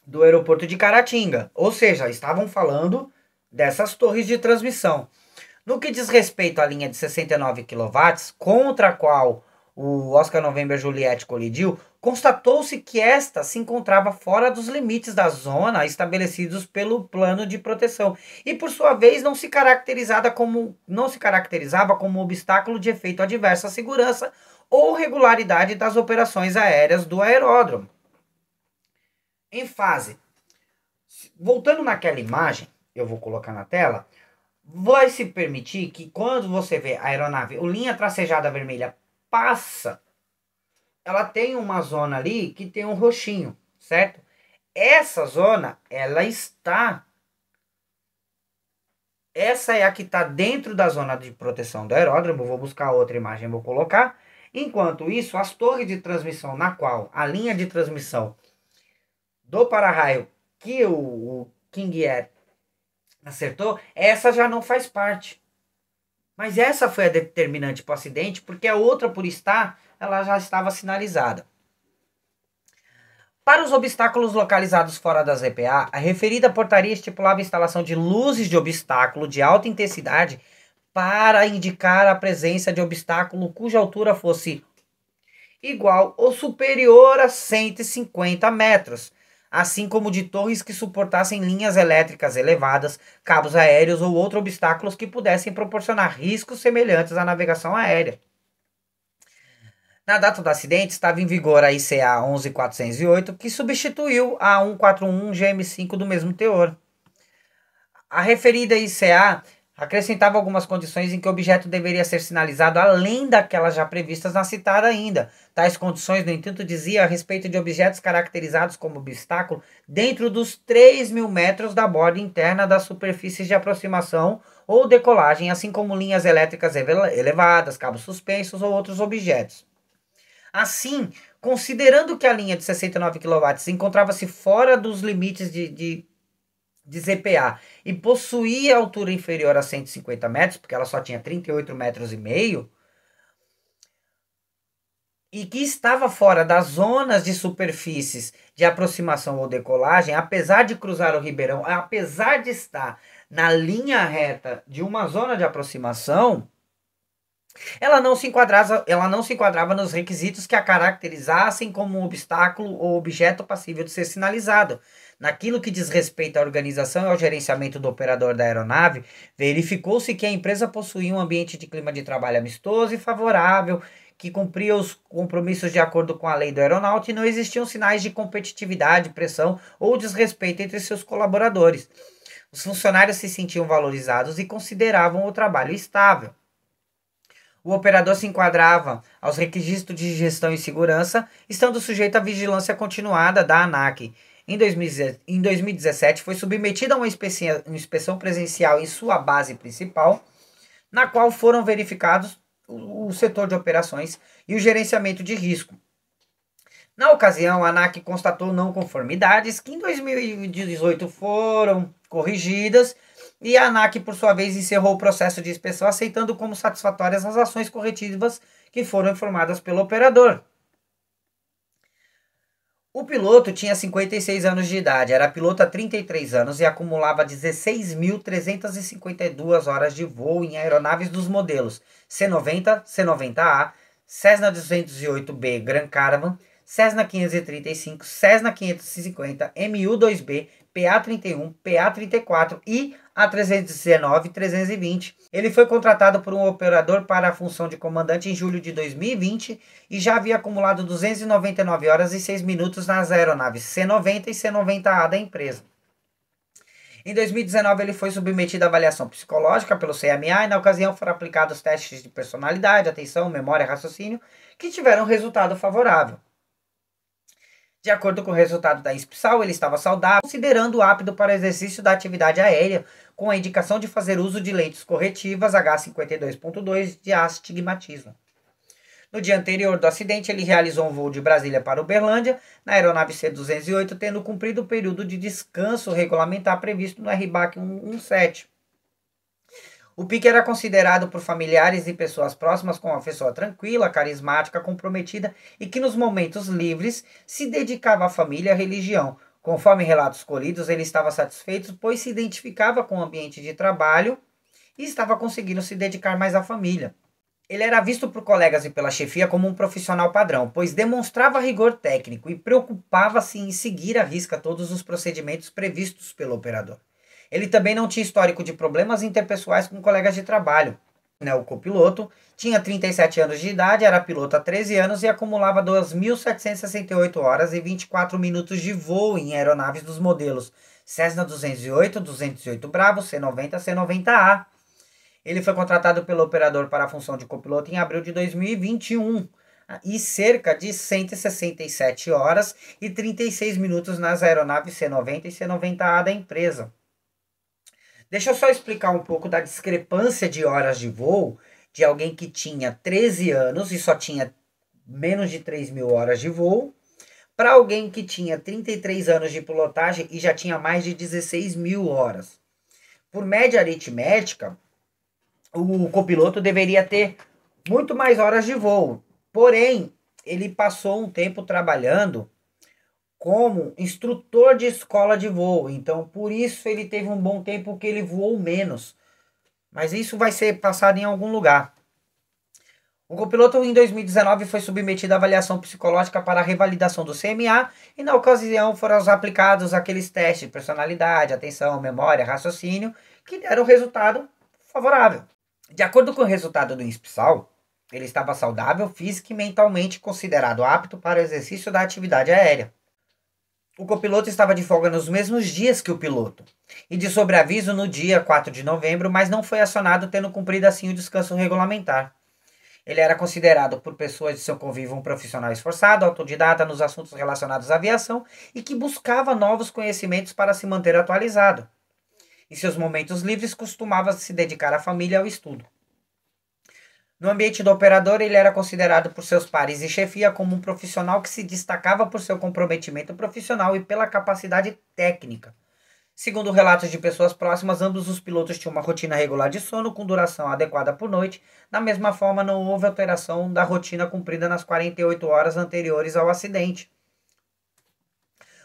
do aeroporto de Caratinga. Ou seja, estavam falando dessas torres de transmissão. No que diz respeito à linha de 69 kW, contra a qual o Oscar November Juliette colidiu, constatou-se que esta se encontrava fora dos limites da zona estabelecidos pelo plano de proteção e, por sua vez, não se caracterizava como obstáculo de efeito adverso à segurança ou regularidade das operações aéreas do aeródromo. Em fase, voltando naquela imagem, eu vou colocar na tela, vai se permitir que quando você vê a aeronave, o linha tracejada vermelha passa, ela tem uma zona ali que tem um roxinho, certo? Essa zona, essa é a que está dentro da zona de proteção do aeródromo. Vou buscar outra imagem, vou colocar. Enquanto isso, as torres de transmissão, na qual a linha de transmissão do para-raio que o King Air acertou, essa já não faz parte. Mas essa foi a determinante para o acidente, porque a outra, por estar, ela já estava sinalizada. Para os obstáculos localizados fora da ZPA, a referida portaria estipulava a instalação de luzes de obstáculo de alta intensidade para indicar a presença de obstáculo cuja altura fosse igual ou superior a 150 metros, assim como de torres que suportassem linhas elétricas elevadas, cabos aéreos ou outros obstáculos que pudessem proporcionar riscos semelhantes à navegação aérea. Na data do acidente, estava em vigor a ICA 11408, que substituiu a 141 GM5 do mesmo teor. A referida ICA acrescentava algumas condições em que o objeto deveria ser sinalizado além daquelas já previstas na citada ainda. Tais condições, no entanto, diziam a respeito de objetos caracterizados como obstáculo dentro dos 3.000 metros da borda interna das superfícies de aproximação ou decolagem, assim como linhas elétricas elevadas, cabos suspensos ou outros objetos. Assim, considerando que a linha de 69 kW encontrava-se fora dos limites de ZPA e possuía altura inferior a 150 metros, porque ela só tinha 38 metros e meio, e que estava fora das zonas de superfícies de aproximação ou decolagem, apesar de cruzar o ribeirão, apesar de estar na linha reta de uma zona de aproximação, ela não se enquadrava nos requisitos que a caracterizassem como um obstáculo ou objeto passível de ser sinalizado. Naquilo que diz respeito à organização e ao gerenciamento do operador da aeronave, verificou-se que a empresa possuía um ambiente de clima de trabalho amistoso e favorável, que cumpria os compromissos de acordo com a lei do aeronáutico e não existiam sinais de competitividade, pressão ou desrespeito entre seus colaboradores. Os funcionários se sentiam valorizados e consideravam o trabalho estável. O operador se enquadrava aos requisitos de gestão e segurança, estando sujeito à vigilância continuada da ANAC. Em 2017, foi submetido a uma inspeção presencial em sua base principal, na qual foram verificados o setor de operações e o gerenciamento de risco. Na ocasião, a ANAC constatou não conformidades que em 2018 foram corrigidas e a ANAC, por sua vez, encerrou o processo de inspeção, aceitando como satisfatórias as ações corretivas que foram informadas pelo operador. O piloto tinha 56 anos de idade, era piloto há 33 anos e acumulava 16.352 horas de voo em aeronaves dos modelos C-90, C-90A, Cessna 208B Grand Caravan, Cessna 535, Cessna 550, MU-2B, PA-31, PA-34 e A319-320. Ele foi contratado por um operador para a função de comandante em julho de 2020 e já havia acumulado 299 horas e 6 minutos nas aeronaves C-90 e C-90A da empresa. Em 2019, ele foi submetido à avaliação psicológica pelo CMA e, na ocasião, foram aplicados testes de personalidade, atenção, memória e raciocínio, que tiveram resultado favorável. De acordo com o resultado da INSPSAL, ele estava saudável, considerando apto para o exercício da atividade aérea, com a indicação de fazer uso de lentes corretivas H52.2 de astigmatismo. No dia anterior do acidente, ele realizou um voo de Brasília para Uberlândia, na aeronave C-208, tendo cumprido o período de descanso regulamentar previsto no RBAC 117. O Pique era considerado por familiares e pessoas próximas como uma pessoa tranquila, carismática, comprometida e que nos momentos livres se dedicava à família e à religião. Conforme relatos colhidos, ele estava satisfeito, pois se identificava com o ambiente de trabalho e estava conseguindo se dedicar mais à família. Ele era visto por colegas e pela chefia como um profissional padrão, pois demonstrava rigor técnico e preocupava-se em seguir à risca todos os procedimentos previstos pelo operador. Ele também não tinha histórico de problemas interpessoais com colegas de trabalho. O copiloto tinha 37 anos de idade, era piloto há 13 anos e acumulava 2.768 horas e 24 minutos de voo em aeronaves dos modelos Cessna 208, 208 Bravo, C-90, C-90A. Ele foi contratado pelo operador para a função de copiloto em abril de 2021 e cerca de 167 horas e 36 minutos nas aeronaves C-90 e C-90A da empresa. Deixa eu só explicar um pouco da discrepância de horas de voo de alguém que tinha 13 anos e só tinha menos de 3.000 horas de voo, para alguém que tinha 33 anos de pilotagem e já tinha mais de 16.000 horas. Por média aritmética, o copiloto deveria ter muito mais horas de voo, porém, ele passou um tempo trabalhando como instrutor de escola de voo. Então, por isso ele teve um bom tempo que ele voou menos. Mas isso vai ser passado em algum lugar. O copiloto em 2019 foi submetido à avaliação psicológica para a revalidação do CMA e na ocasião foram aplicados aqueles testes de personalidade, atenção, memória, raciocínio, que deram resultado favorável. De acordo com o resultado do INSPSAL, ele estava saudável física e mentalmente, considerado apto para o exercício da atividade aérea. O copiloto estava de folga nos mesmos dias que o piloto e de sobreaviso no dia 4 de novembro, mas não foi acionado, tendo cumprido assim o descanso regulamentar. Ele era considerado por pessoas de seu convívio um profissional esforçado, autodidata nos assuntos relacionados à aviação e que buscava novos conhecimentos para se manter atualizado. Em seus momentos livres, costumava se dedicar à família e ao estudo. No ambiente do operador, ele era considerado por seus pares e chefia como um profissional que se destacava por seu comprometimento profissional e pela capacidade técnica. Segundo relatos de pessoas próximas, ambos os pilotos tinham uma rotina regular de sono com duração adequada por noite. Da mesma forma, não houve alteração da rotina cumprida nas 48 horas anteriores ao acidente.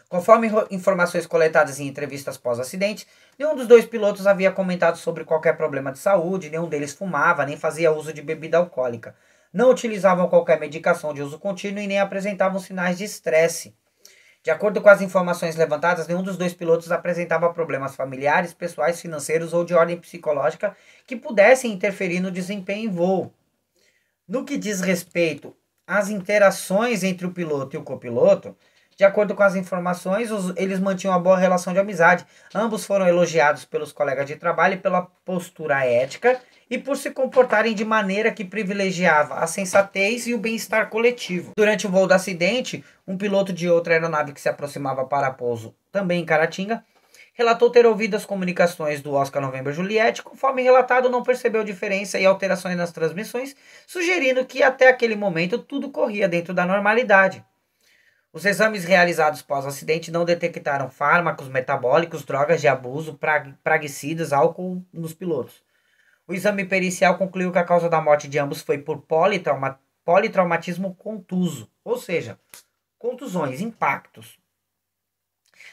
Conforme informações coletadas em entrevistas pós-acidente, nenhum dos dois pilotos havia comentado sobre qualquer problema de saúde, nenhum deles fumava, nem fazia uso de bebida alcoólica. Não utilizavam qualquer medicação de uso contínuo e nem apresentavam sinais de estresse. De acordo com as informações levantadas, nenhum dos dois pilotos apresentava problemas familiares, pessoais, financeiros ou de ordem psicológica que pudessem interferir no desempenho em voo. No que diz respeito às interações entre o piloto e o copiloto, de acordo com as informações, eles mantinham uma boa relação de amizade. Ambos foram elogiados pelos colegas de trabalho pela postura ética e por se comportarem de maneira que privilegiava a sensatez e o bem-estar coletivo. Durante o voo do acidente, um piloto de outra aeronave que se aproximava para pouso, também em Caratinga, relatou ter ouvido as comunicações do Oscar November Juliette. Conforme relatado, não percebeu diferença e alterações nas transmissões, sugerindo que até aquele momento tudo corria dentro da normalidade. Os exames realizados pós-acidente não detectaram fármacos metabólicos, drogas de abuso, praguicidas, álcool nos pilotos. O exame pericial concluiu que a causa da morte de ambos foi por politraumatismo contuso, ou seja, contusões, impactos.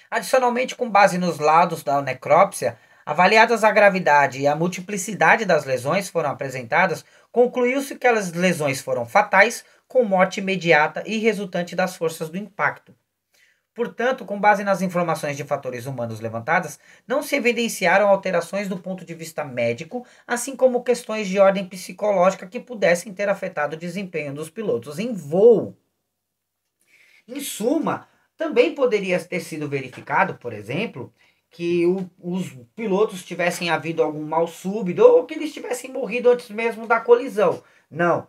Adicionalmente, com base nos laudos da necrópsia, avaliadas a gravidade e a multiplicidade das lesões foram apresentadas, concluiu-se que as lesões foram fatais, com morte imediata e resultante das forças do impacto. Portanto, com base nas informações de fatores humanos levantadas, não se evidenciaram alterações do ponto de vista médico, assim como questões de ordem psicológica que pudessem ter afetado o desempenho dos pilotos em voo. Em suma, também poderia ter sido verificado, por exemplo, que os pilotos tivessem havido algum mal súbito ou que eles tivessem morrido antes mesmo da colisão. Não.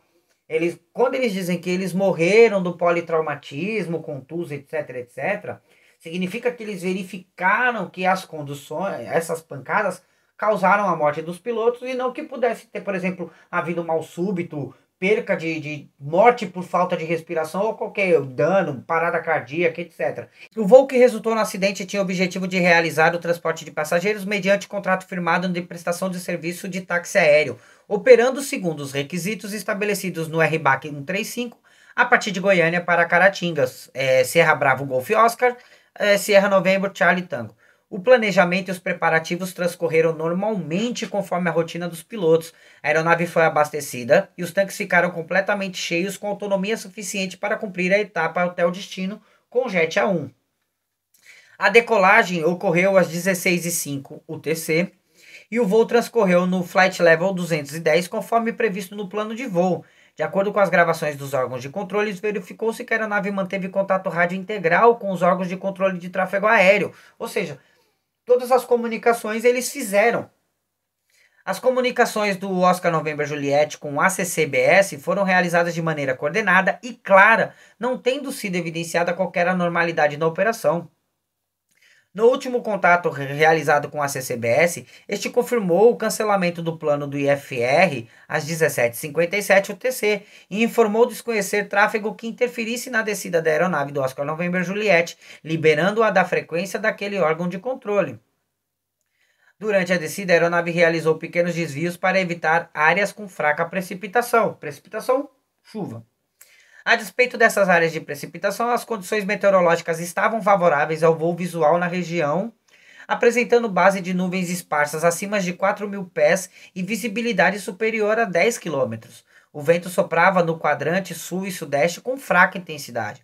Quando eles dizem que eles morreram do politraumatismo, contuso, etc, etc, significa que eles verificaram que as conduções, essas pancadas, causaram a morte dos pilotos e não que pudesse ter, por exemplo, havido mal súbito, perca de morte por falta de respiração ou qualquer dano, parada cardíaca, etc. O voo que resultou no acidente tinha o objetivo de realizar o transporte de passageiros mediante contrato firmado de prestação de serviço de táxi aéreo, operando segundo os requisitos estabelecidos no RBAC 135, a partir de Goiânia para Caratingas, Sierra Bravo Golf Oscar, Sierra November Charlie Tango. O planejamento e os preparativos transcorreram normalmente conforme a rotina dos pilotos. A aeronave foi abastecida e os tanques ficaram completamente cheios com autonomia suficiente para cumprir a etapa até o destino com jet A1. A decolagem ocorreu às 16h05 UTC e o voo transcorreu no Flight Level 210 conforme previsto no plano de voo. De acordo com as gravações dos órgãos de controle, verificou-se que a aeronave manteve contato rádio integral com os órgãos de controle de tráfego aéreo, ou seja, todas as comunicações eles fizeram. As comunicações do Oscar November Juliette com o ACCBS foram realizadas de maneira coordenada e clara, não tendo sido evidenciada qualquer anormalidade na operação. No último contato realizado com a CCBS, este confirmou o cancelamento do plano do IFR às 17h57 UTC e informou desconhecer tráfego que interferisse na descida da aeronave do Oscar November Juliette, liberando-a da frequência daquele órgão de controle. Durante a descida, a aeronave realizou pequenos desvios para evitar áreas com fraca precipitação. Precipitação, chuva. A despeito dessas áreas de precipitação, as condições meteorológicas estavam favoráveis ao voo visual na região, apresentando base de nuvens esparsas acima de 4.000 pés e visibilidade superior a 10 quilômetros. O vento soprava no quadrante sul e sudeste com fraca intensidade.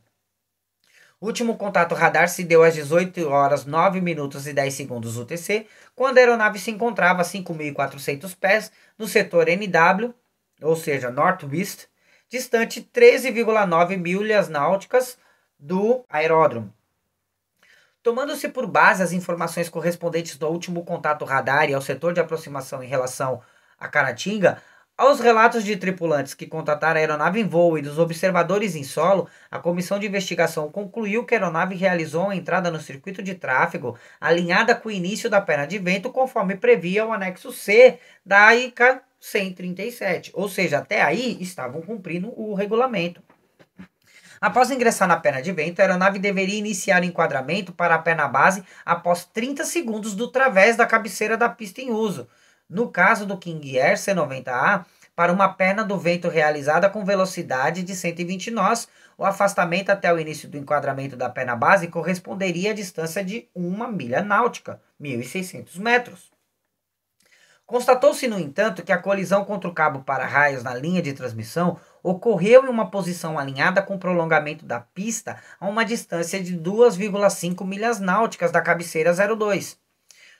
O último contato radar se deu às 18 horas 9 minutos e 10 segundos UTC, quando a aeronave se encontrava a 5.400 pés no setor NW, ou seja, Northwest, distante 13,9 milhas náuticas do aeródromo. Tomando-se por base as informações correspondentes do último contato radar e ao setor de aproximação em relação a Caratinga, aos relatos de tripulantes que contataram a aeronave em voo e dos observadores em solo, a comissão de investigação concluiu que a aeronave realizou uma entrada no circuito de tráfego alinhada com o início da perna de vento, conforme previa o anexo C da ICA 137, ou seja, até aí estavam cumprindo o regulamento. Após ingressar na perna de vento, a aeronave deveria iniciar o enquadramento para a perna base após 30 segundos do través da cabeceira da pista em uso. No caso do King Air C-90A, para uma perna do vento realizada com velocidade de 120 nós, o afastamento até o início do enquadramento da perna base corresponderia à distância de 1 milha náutica, 1.600 metros. Constatou-se, no entanto, que a colisão contra o cabo para-raios na linha de transmissão ocorreu em uma posição alinhada com o prolongamento da pista a uma distância de 2,5 milhas náuticas da cabeceira 02.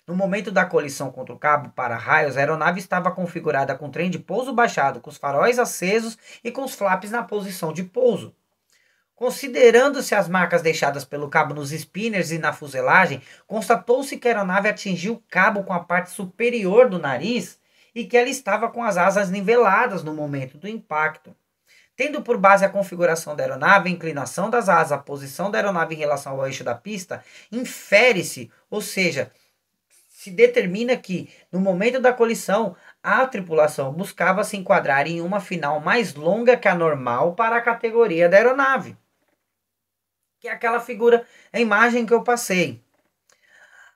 No momento da colisão contra o cabo para-raios, a aeronave estava configurada com trem de pouso baixado, com os faróis acesos e com os flaps na posição de pouso. Considerando-se as marcas deixadas pelo cabo nos spinners e na fuselagem, constatou-se que a aeronave atingiu o cabo com a parte superior do nariz e que ela estava com as asas niveladas no momento do impacto. Tendo por base a configuração da aeronave, a inclinação das asas, a posição da aeronave em relação ao eixo da pista, infere-se, ou seja, se determina que, no momento da colisão, a tripulação buscava se enquadrar em uma final mais longa que a normal para a categoria da aeronave. Que é aquela figura, a imagem que eu passei.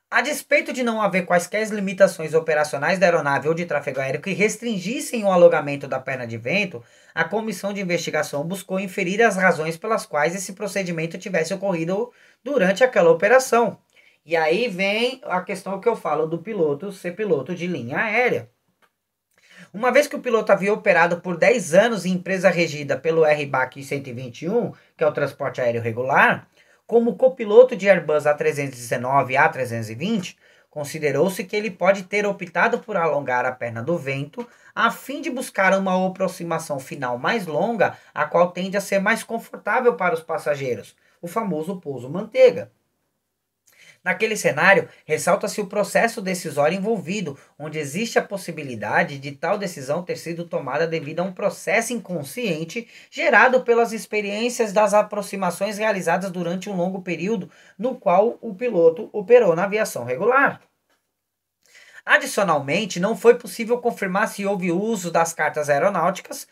A despeito de não haver quaisquer limitações operacionais da aeronave ou de tráfego aéreo que restringissem o alongamento da perna de vento, a comissão de investigação buscou inferir as razões pelas quais esse procedimento tivesse ocorrido durante aquela operação. E aí vem a questão que eu falo do piloto ser piloto de linha aérea. Uma vez que o piloto havia operado por 10 anos em empresa regida pelo RBAC 121, que é o transporte aéreo regular, como copiloto de Airbus A319 e A320, considerou-se que ele pode ter optado por alongar a perna do vento a fim de buscar uma aproximação final mais longa, a qual tende a ser mais confortável para os passageiros, o famoso pouso manteiga. Naquele cenário, ressalta-se o processo decisório envolvido, onde existe a possibilidade de tal decisão ter sido tomada devido a um processo inconsciente gerado pelas experiências das aproximações realizadas durante um longo período no qual o piloto operou na aviação regular. Adicionalmente, não foi possível confirmar se houve uso das cartas aeronáuticas,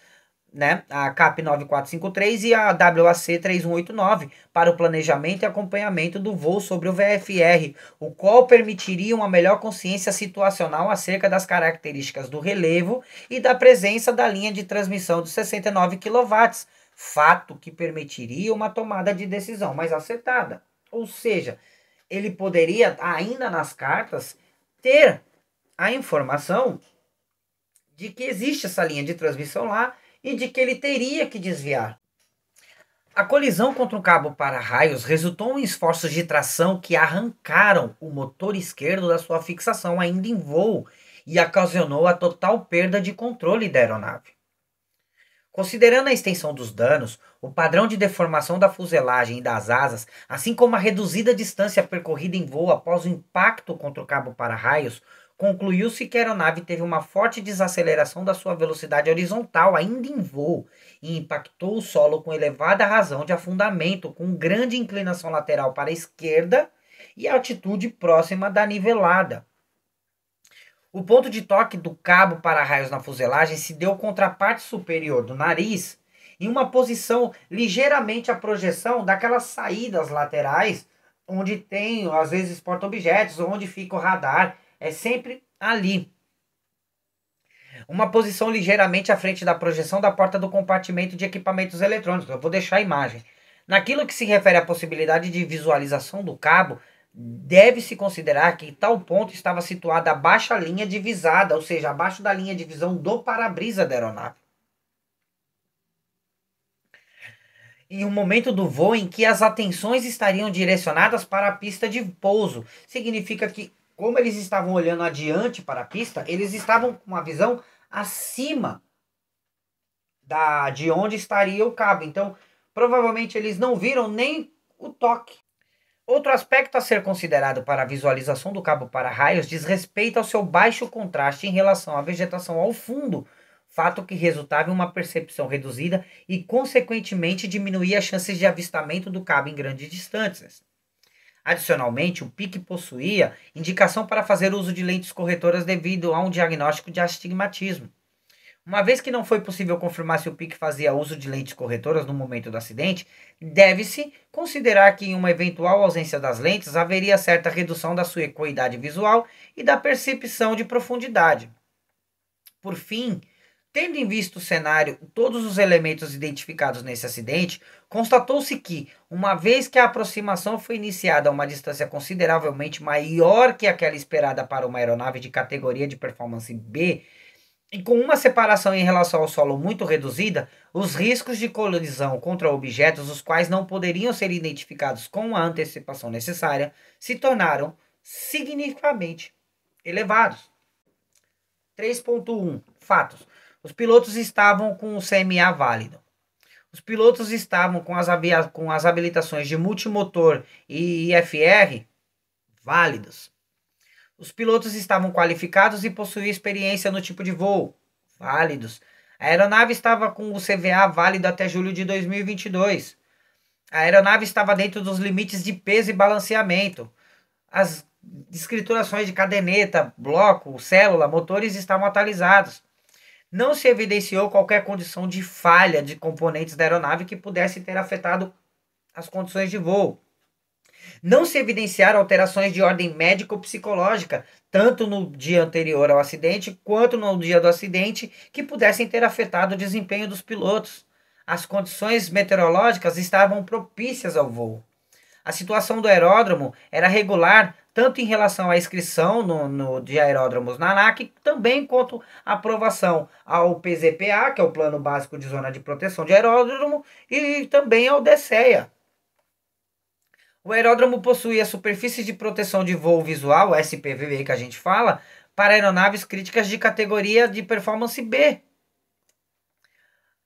a CAP 9453 e a WAC 3189 para o planejamento e acompanhamento do voo sobre o VFR, o qual permitiria uma melhor consciência situacional acerca das características do relevo e da presença da linha de transmissão de 69 kW, fato que permitiria uma tomada de decisão mais acertada. Ou seja, ele poderia, ainda nas cartas, ter a informação de que existe essa linha de transmissão lá e de que ele teria que desviar. A colisão contra o cabo para-raios resultou em esforços de tração que arrancaram o motor esquerdo da sua fixação ainda em voo e ocasionou a total perda de controle da aeronave. Considerando a extensão dos danos, o padrão de deformação da fuselagem e das asas, assim como a reduzida distância percorrida em voo após o impacto contra o cabo para-raios, concluiu-se que a aeronave teve uma forte desaceleração da sua velocidade horizontal ainda em voo e impactou o solo com elevada razão de afundamento, com grande inclinação lateral para a esquerda e altitude próxima da nivelada. O ponto de toque do cabo para-raios na fuselagem se deu contra a parte superior do nariz, em uma posição ligeiramente à projeção daquelas saídas laterais, onde tem, às vezes, porta-objetos, onde fica o radar. É sempre ali. uma posição ligeiramente à frente da projeção da porta do compartimento de equipamentos eletrônicos. Eu vou deixar a imagem. Naquilo que se refere à possibilidade de visualização do cabo, deve-se considerar que tal ponto estava situado abaixo da linha divisada, ou seja, abaixo da linha de visão do para-brisa da aeronave. Em um momento do voo em que as atenções estariam direcionadas para a pista de pouso. Significa que, como eles estavam olhando adiante para a pista, eles estavam com uma visão acima de onde estaria o cabo. Então, provavelmente eles não viram nem o toque. Outro aspecto a ser considerado para a visualização do cabo para-raios diz respeito ao seu baixo contraste em relação à vegetação ao fundo, fato que resultava em uma percepção reduzida e, consequentemente, diminuía as chances de avistamento do cabo em grandes distâncias. Adicionalmente, o PIC possuía indicação para fazer uso de lentes corretoras devido a um diagnóstico de astigmatismo. Uma vez que não foi possível confirmar se o PIC fazia uso de lentes corretoras no momento do acidente, deve-se considerar que em uma eventual ausência das lentes haveria certa redução da sua equidade visual e da percepção de profundidade. Por fim, tendo em vista o cenário todos os elementos identificados nesse acidente, constatou-se que, uma vez que a aproximação foi iniciada a uma distância consideravelmente maior que aquela esperada para uma aeronave de categoria de performance B, e com uma separação em relação ao solo muito reduzida, os riscos de colisão contra objetos os quais não poderiam ser identificados com a antecipação necessária se tornaram significativamente elevados. 3.1 Fatos. Os pilotos estavam com o CMA válido. Os pilotos estavam com as habilitações de multimotor e IFR válidos. Os pilotos estavam qualificados e possuíam experiência no tipo de voo válidos. A aeronave estava com o CVA válido até julho de 2022. A aeronave estava dentro dos limites de peso e balanceamento. As escriturações de caderneta, bloco, célula, motores estavam atualizados. Não se evidenciou qualquer condição de falha de componentes da aeronave que pudesse ter afetado as condições de voo. Não se evidenciaram alterações de ordem médico-psicológica, tanto no dia anterior ao acidente quanto no dia do acidente, que pudessem ter afetado o desempenho dos pilotos. As condições meteorológicas estavam propícias ao voo. A situação do aeródromo era regular, tanto em relação à inscrição de aeródromos na ANAC, também quanto à aprovação ao PZPA, que é o Plano Básico de Zona de Proteção de Aeródromo, e também ao DCEA. O aeródromo possuía superfícies de proteção de voo visual, SPVV que a gente fala, para aeronaves críticas de categoria de performance B.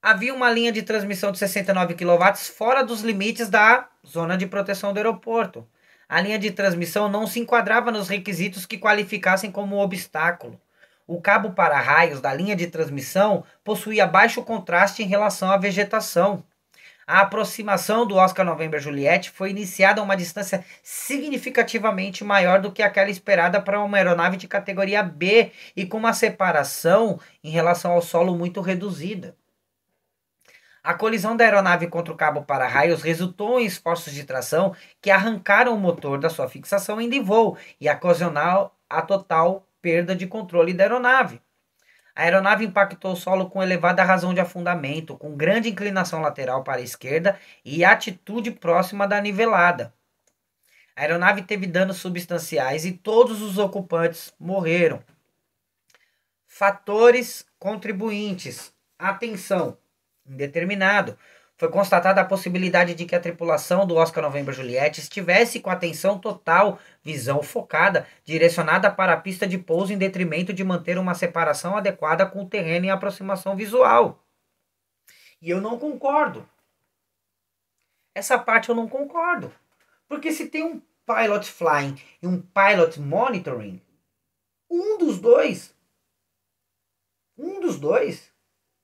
Havia uma linha de transmissão de 69 kW fora dos limites da zona de proteção do aeroporto. A linha de transmissão não se enquadrava nos requisitos que qualificassem como obstáculo. O cabo para-raios da linha de transmissão possuía baixo contraste em relação à vegetação. A aproximação do Oscar November Juliet foi iniciada a uma distância significativamente maior do que aquela esperada para uma aeronave de categoria B e com uma separação em relação ao solo muito reduzida. A colisão da aeronave contra o cabo para-raios resultou em esforços de tração que arrancaram o motor da sua fixação em voo e ocasionaram a total perda de controle da aeronave. A aeronave impactou o solo com elevada razão de afundamento, com grande inclinação lateral para a esquerda e atitude próxima da nivelada. A aeronave teve danos substanciais e todos os ocupantes morreram. Fatores contribuintes. Atenção. Indeterminado. Foi constatada a possibilidade de que a tripulação do Oscar November Juliet estivesse com atenção total, visão focada, direcionada para a pista de pouso em detrimento de manter uma separação adequada com o terreno em aproximação visual. E eu não concordo. Essa parte eu não concordo. Porque se tem um pilot flying e um pilot monitoring, um dos dois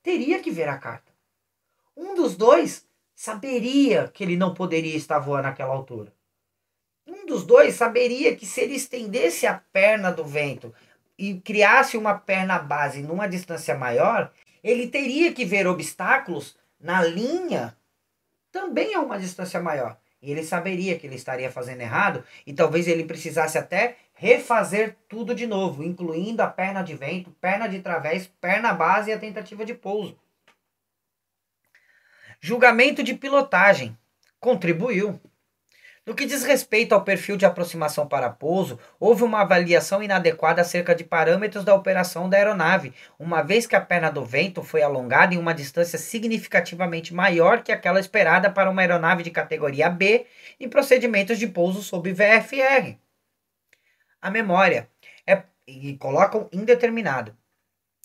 teria que ver a carta. Um dos dois saberia que ele não poderia estar voando naquela altura. Um dos dois saberia que se ele estendesse a perna do vento e criasse uma perna base numa distância maior, ele teria que ver obstáculos na linha também a uma distância maior. E ele saberia que ele estaria fazendo errado e talvez ele precisasse até refazer tudo de novo, incluindo a perna de vento, perna de través, perna base e a tentativa de pouso. Julgamento de pilotagem. Contribuiu. No que diz respeito ao perfil de aproximação para pouso, houve uma avaliação inadequada acerca de parâmetros da operação da aeronave, uma vez que a perna do vento foi alongada em uma distância significativamente maior que aquela esperada para uma aeronave de categoria B em procedimentos de pouso sob VFR. A memória e colocam indeterminado.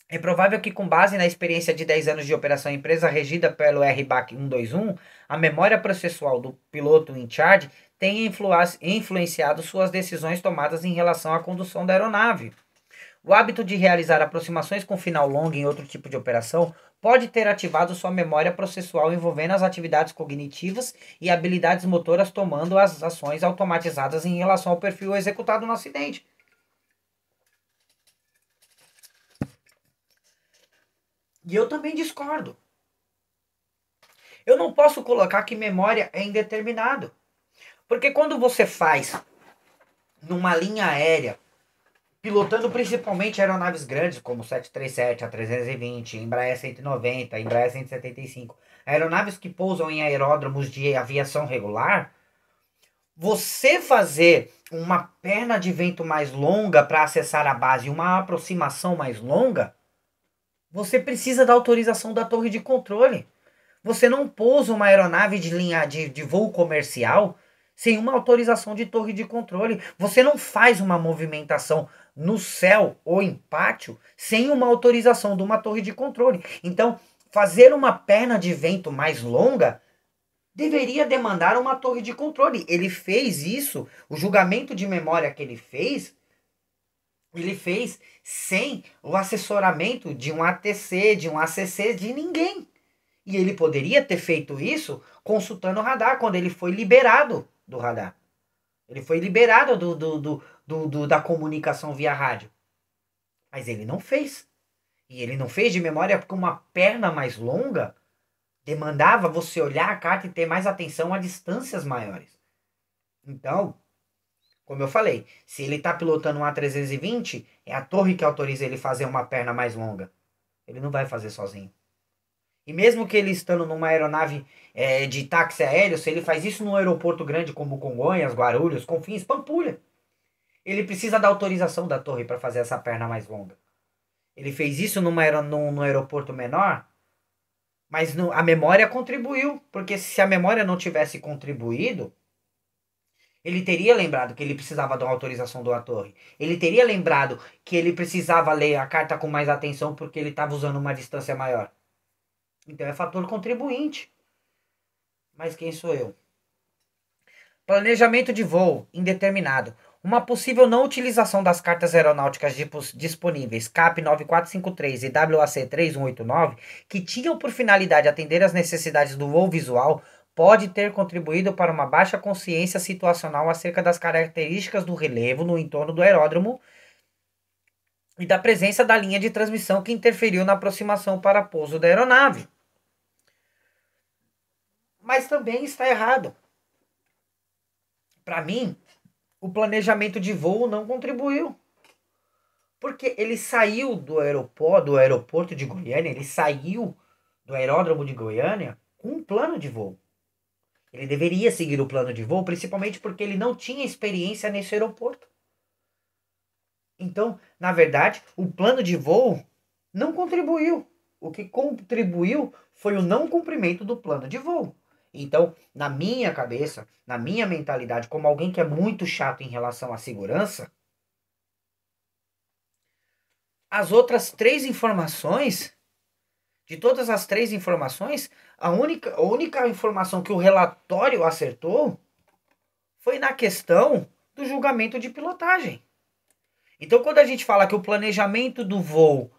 É provável que, com base na experiência de 10 anos de operação em empresa regida pelo RBAC 121, a memória processual do piloto in charge tenha influenciado suas decisões tomadas em relação à condução da aeronave. O hábito de realizar aproximações com final longo em outro tipo de operação pode ter ativado sua memória processual envolvendo as atividades cognitivas e habilidades motoras tomando as ações automatizadas em relação ao perfil executado no acidente. E eu também discordo. Eu não posso colocar que memória é indeterminado. Porque quando você faz numa linha aérea, pilotando principalmente aeronaves grandes, como o 737, a 320, Embraer 190, Embraer 175, aeronaves que pousam em aeródromos de aviação regular, você fazer uma perna de vento mais longa para acessar a base e uma aproximação mais longa, você precisa da autorização da torre de controle. Você não pousa uma aeronave de linha de voo comercial sem uma autorização de torre de controle. Você não faz uma movimentação no céu ou em pátio sem uma autorização de uma torre de controle. Então, fazer uma perna de vento mais longa deveria demandar uma torre de controle. Ele fez isso, o julgamento de memória que ele fez sem o assessoramento de um ATC, de um ACC, de ninguém. E ele poderia ter feito isso consultando o radar, quando ele foi liberado do radar. Ele foi liberado da comunicação via rádio. Mas ele não fez. E ele não fez de memória porque uma perna mais longa demandava você olhar a carta e ter mais atenção a distâncias maiores. Então, como eu falei, se ele está pilotando um A320, é a torre que autoriza ele fazer uma perna mais longa. Ele não vai fazer sozinho. E mesmo que ele estando numa aeronave de táxi aéreo, se ele faz isso num aeroporto grande como Congonhas, Guarulhos, Confins, Pampulha, ele precisa da autorização da torre para fazer essa perna mais longa. Ele fez isso num aeroporto menor, mas a memória contribuiu, porque se a memória não tivesse contribuído, ele teria lembrado que ele precisava da autorização da torre. Ele teria lembrado que ele precisava ler a carta com mais atenção porque ele estava usando uma distância maior. Então é fator contribuinte. Mas quem sou eu? Planejamento de voo indeterminado. Uma possível não utilização das cartas aeronáuticas disponíveis CAP 9453 e WAC 3189, que tinham por finalidade atender às necessidades do voo visual, pode ter contribuído para uma baixa consciência situacional acerca das características do relevo no entorno do aeródromo e da presença da linha de transmissão que interferiu na aproximação para pouso da aeronave. Mas também está errado. Para mim, o planejamento de voo não contribuiu. Porque ele saiu do aeroporto de Goiânia, ele saiu do aeródromo de Goiânia com um plano de voo. Ele deveria seguir o plano de voo, principalmente porque ele não tinha experiência nesse aeroporto. Então, na verdade, o plano de voo não contribuiu. O que contribuiu foi o não cumprimento do plano de voo. Então, na minha cabeça, na minha mentalidade, como alguém que é muito chato em relação à segurança, as outras 3 informações, de todas as 3 informações, a única informação que o relatório acertou foi na questão do julgamento de pilotagem. Então, quando a gente fala que o planejamento do voo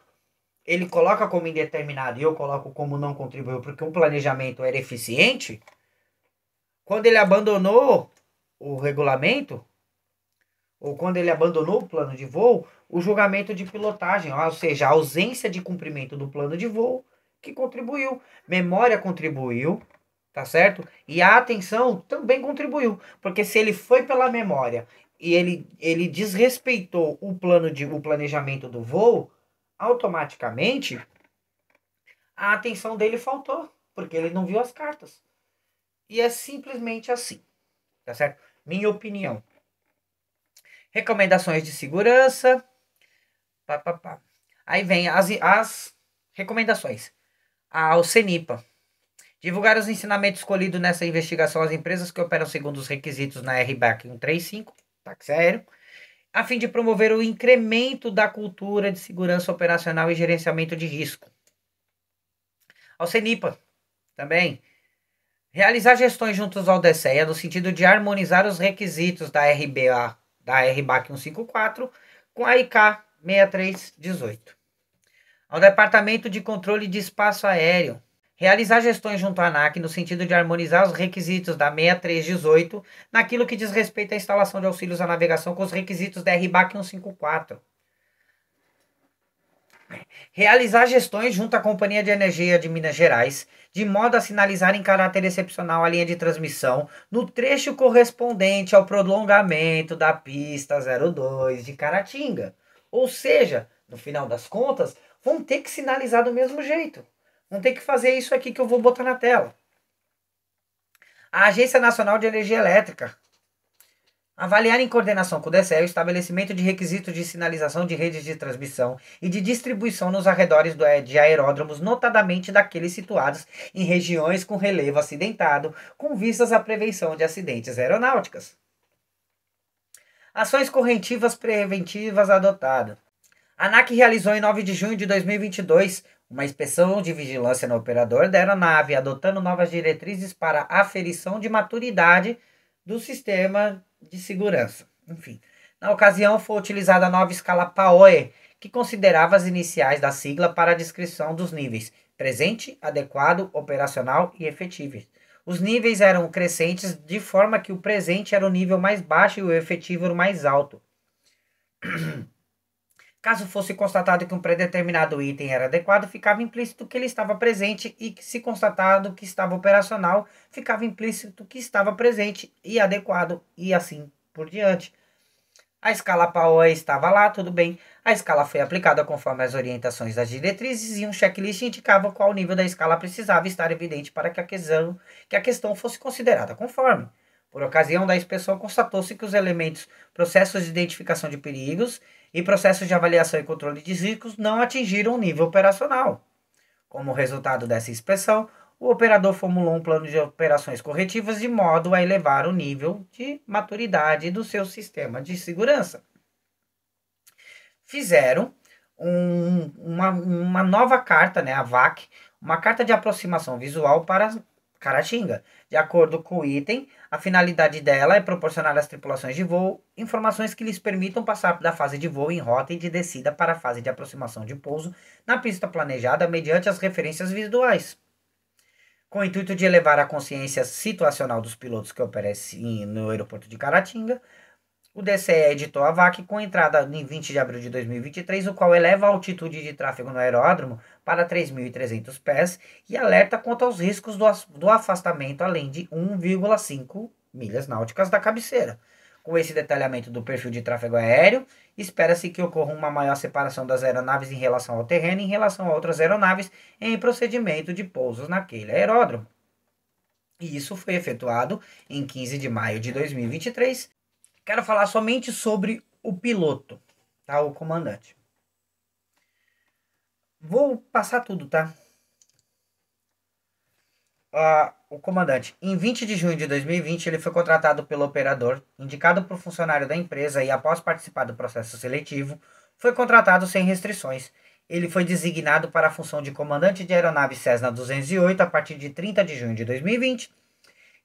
ele coloca como indeterminado e eu coloco como não contribuiu porque um planejamento era eficiente, quando ele abandonou o regulamento, ou quando ele abandonou o plano de voo, o julgamento de pilotagem, ou seja, a ausência de cumprimento do plano de voo, que contribuiu. Memória contribuiu, tá certo? E a atenção também contribuiu, porque se ele foi pela memória e ele desrespeitou o planejamento do voo, automaticamente a atenção dele faltou, porque ele não viu as cartas. E é simplesmente assim, tá certo? Minha opinião. Recomendações de segurança. Pá, pá, pá. Aí vem as recomendações. Ao CENIPA. Divulgar os ensinamentos escolhidos nessa investigação às empresas que operam segundo os requisitos na RBAC 135, táxi aéreo, a fim de promover o incremento da cultura de segurança operacional e gerenciamento de risco. Ao CENIPA, também, realizar gestões juntos ao DCEA no sentido de harmonizar os requisitos da RBAC 154 com a IK 6318. Ao Departamento de Controle de Espaço Aéreo, realizar gestões junto à ANAC no sentido de harmonizar os requisitos da 6318 naquilo que diz respeito à instalação de auxílios à navegação com os requisitos da RBAC 154. Realizar gestões junto à Companhia de Energia de Minas Gerais, de modo a sinalizar em caráter excepcional a linha de transmissão no trecho correspondente ao prolongamento da pista 02 de Caratinga. Ou seja, no final das contas, vão ter que sinalizar do mesmo jeito. Vão ter que fazer isso aqui que eu vou botar na tela. A Agência Nacional de Energia Elétrica. Avaliar em coordenação com o DCE o estabelecimento de requisitos de sinalização de redes de transmissão e de distribuição nos arredores de aeródromos, notadamente daqueles situados em regiões com relevo acidentado, com vistas à prevenção de acidentes aeronáuticos. Ações corretivas preventivas adotadas. A ANAC realizou em 9 de junho de 2022 uma inspeção de vigilância no operador da aeronave, adotando novas diretrizes para aferição de maturidade do sistema de segurança. Enfim, na ocasião foi utilizada a nova escala PAOE, que considerava as iniciais da sigla para a descrição dos níveis presente, adequado, operacional e efetivo. Os níveis eram crescentes de forma que o presente era o nível mais baixo e o efetivo era o mais alto. Caso fosse constatado que um predeterminado item era adequado, ficava implícito que ele estava presente, e que, se constatado que estava operacional, ficava implícito que estava presente e adequado, e assim por diante. A escala PAOE estava lá, tudo bem. A escala foi aplicada conforme as orientações das diretrizes e um checklist indicava qual nível da escala precisava estar evidente para que a questão fosse considerada conforme. Por ocasião da inspeção, constatou-se que os elementos processos de identificação de perigos e processos de avaliação e controle de riscos não atingiram o nível operacional. Como resultado dessa inspeção, o operador formulou um plano de operações corretivas de modo a elevar o nível de maturidade do seu sistema de segurança. Fizeram uma nova carta, né, a VAC, uma carta de aproximação visual para Caratinga. De acordo com o item, a finalidade dela é proporcionar às tripulações de voo informações que lhes permitam passar da fase de voo em rota e de descida para a fase de aproximação de pouso na pista planejada mediante as referências visuais. Com o intuito de elevar a consciência situacional dos pilotos que operam no aeroporto de Caratinga, o DCE editou a VAC com entrada em 20 de abril de 2023, o qual eleva a altitude de tráfego no aeródromo para 3.300 pés e alerta quanto aos riscos do afastamento além de 1,5 milhas náuticas da cabeceira. Com esse detalhamento do perfil de tráfego aéreo, espera-se que ocorra uma maior separação das aeronaves em relação ao terreno e em relação a outras aeronaves em procedimento de pousos naquele aeródromo. E isso foi efetuado em 15 de maio de 2023. Quero falar somente sobre o piloto, tá? O comandante. Vou passar tudo, tá? O comandante, em 20 de junho de 2020, ele foi contratado pelo operador, indicado por funcionário da empresa e, após participar do processo seletivo, foi contratado sem restrições. Ele foi designado para a função de comandante de aeronave Cessna 208 a partir de 30 de junho de 2020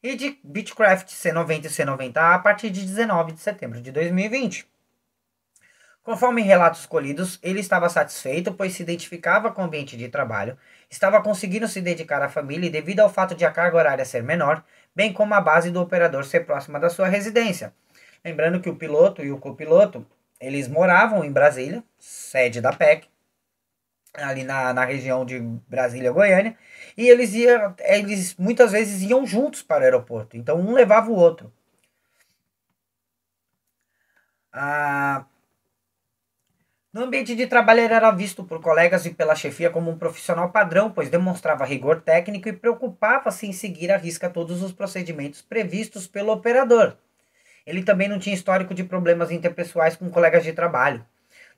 e de Beechcraft C-90 e C-90A a partir de 19 de setembro de 2020. Conforme relatos escolhidos, ele estava satisfeito, pois se identificava com o ambiente de trabalho, estava conseguindo se dedicar à família e, devido ao fato de a carga horária ser menor, bem como a base do operador ser próxima da sua residência. Lembrando que o piloto e o copiloto, eles moravam em Brasília, sede da PEC, ali na região de Brasília, Goiânia, e eles muitas vezes iam juntos para o aeroporto, então um levava o outro. Ah, no ambiente de trabalho ele era visto por colegas e pela chefia como um profissional padrão, pois demonstrava rigor técnico e preocupava-se em seguir à risca todos os procedimentos previstos pelo operador. Ele também não tinha histórico de problemas interpessoais com colegas de trabalho.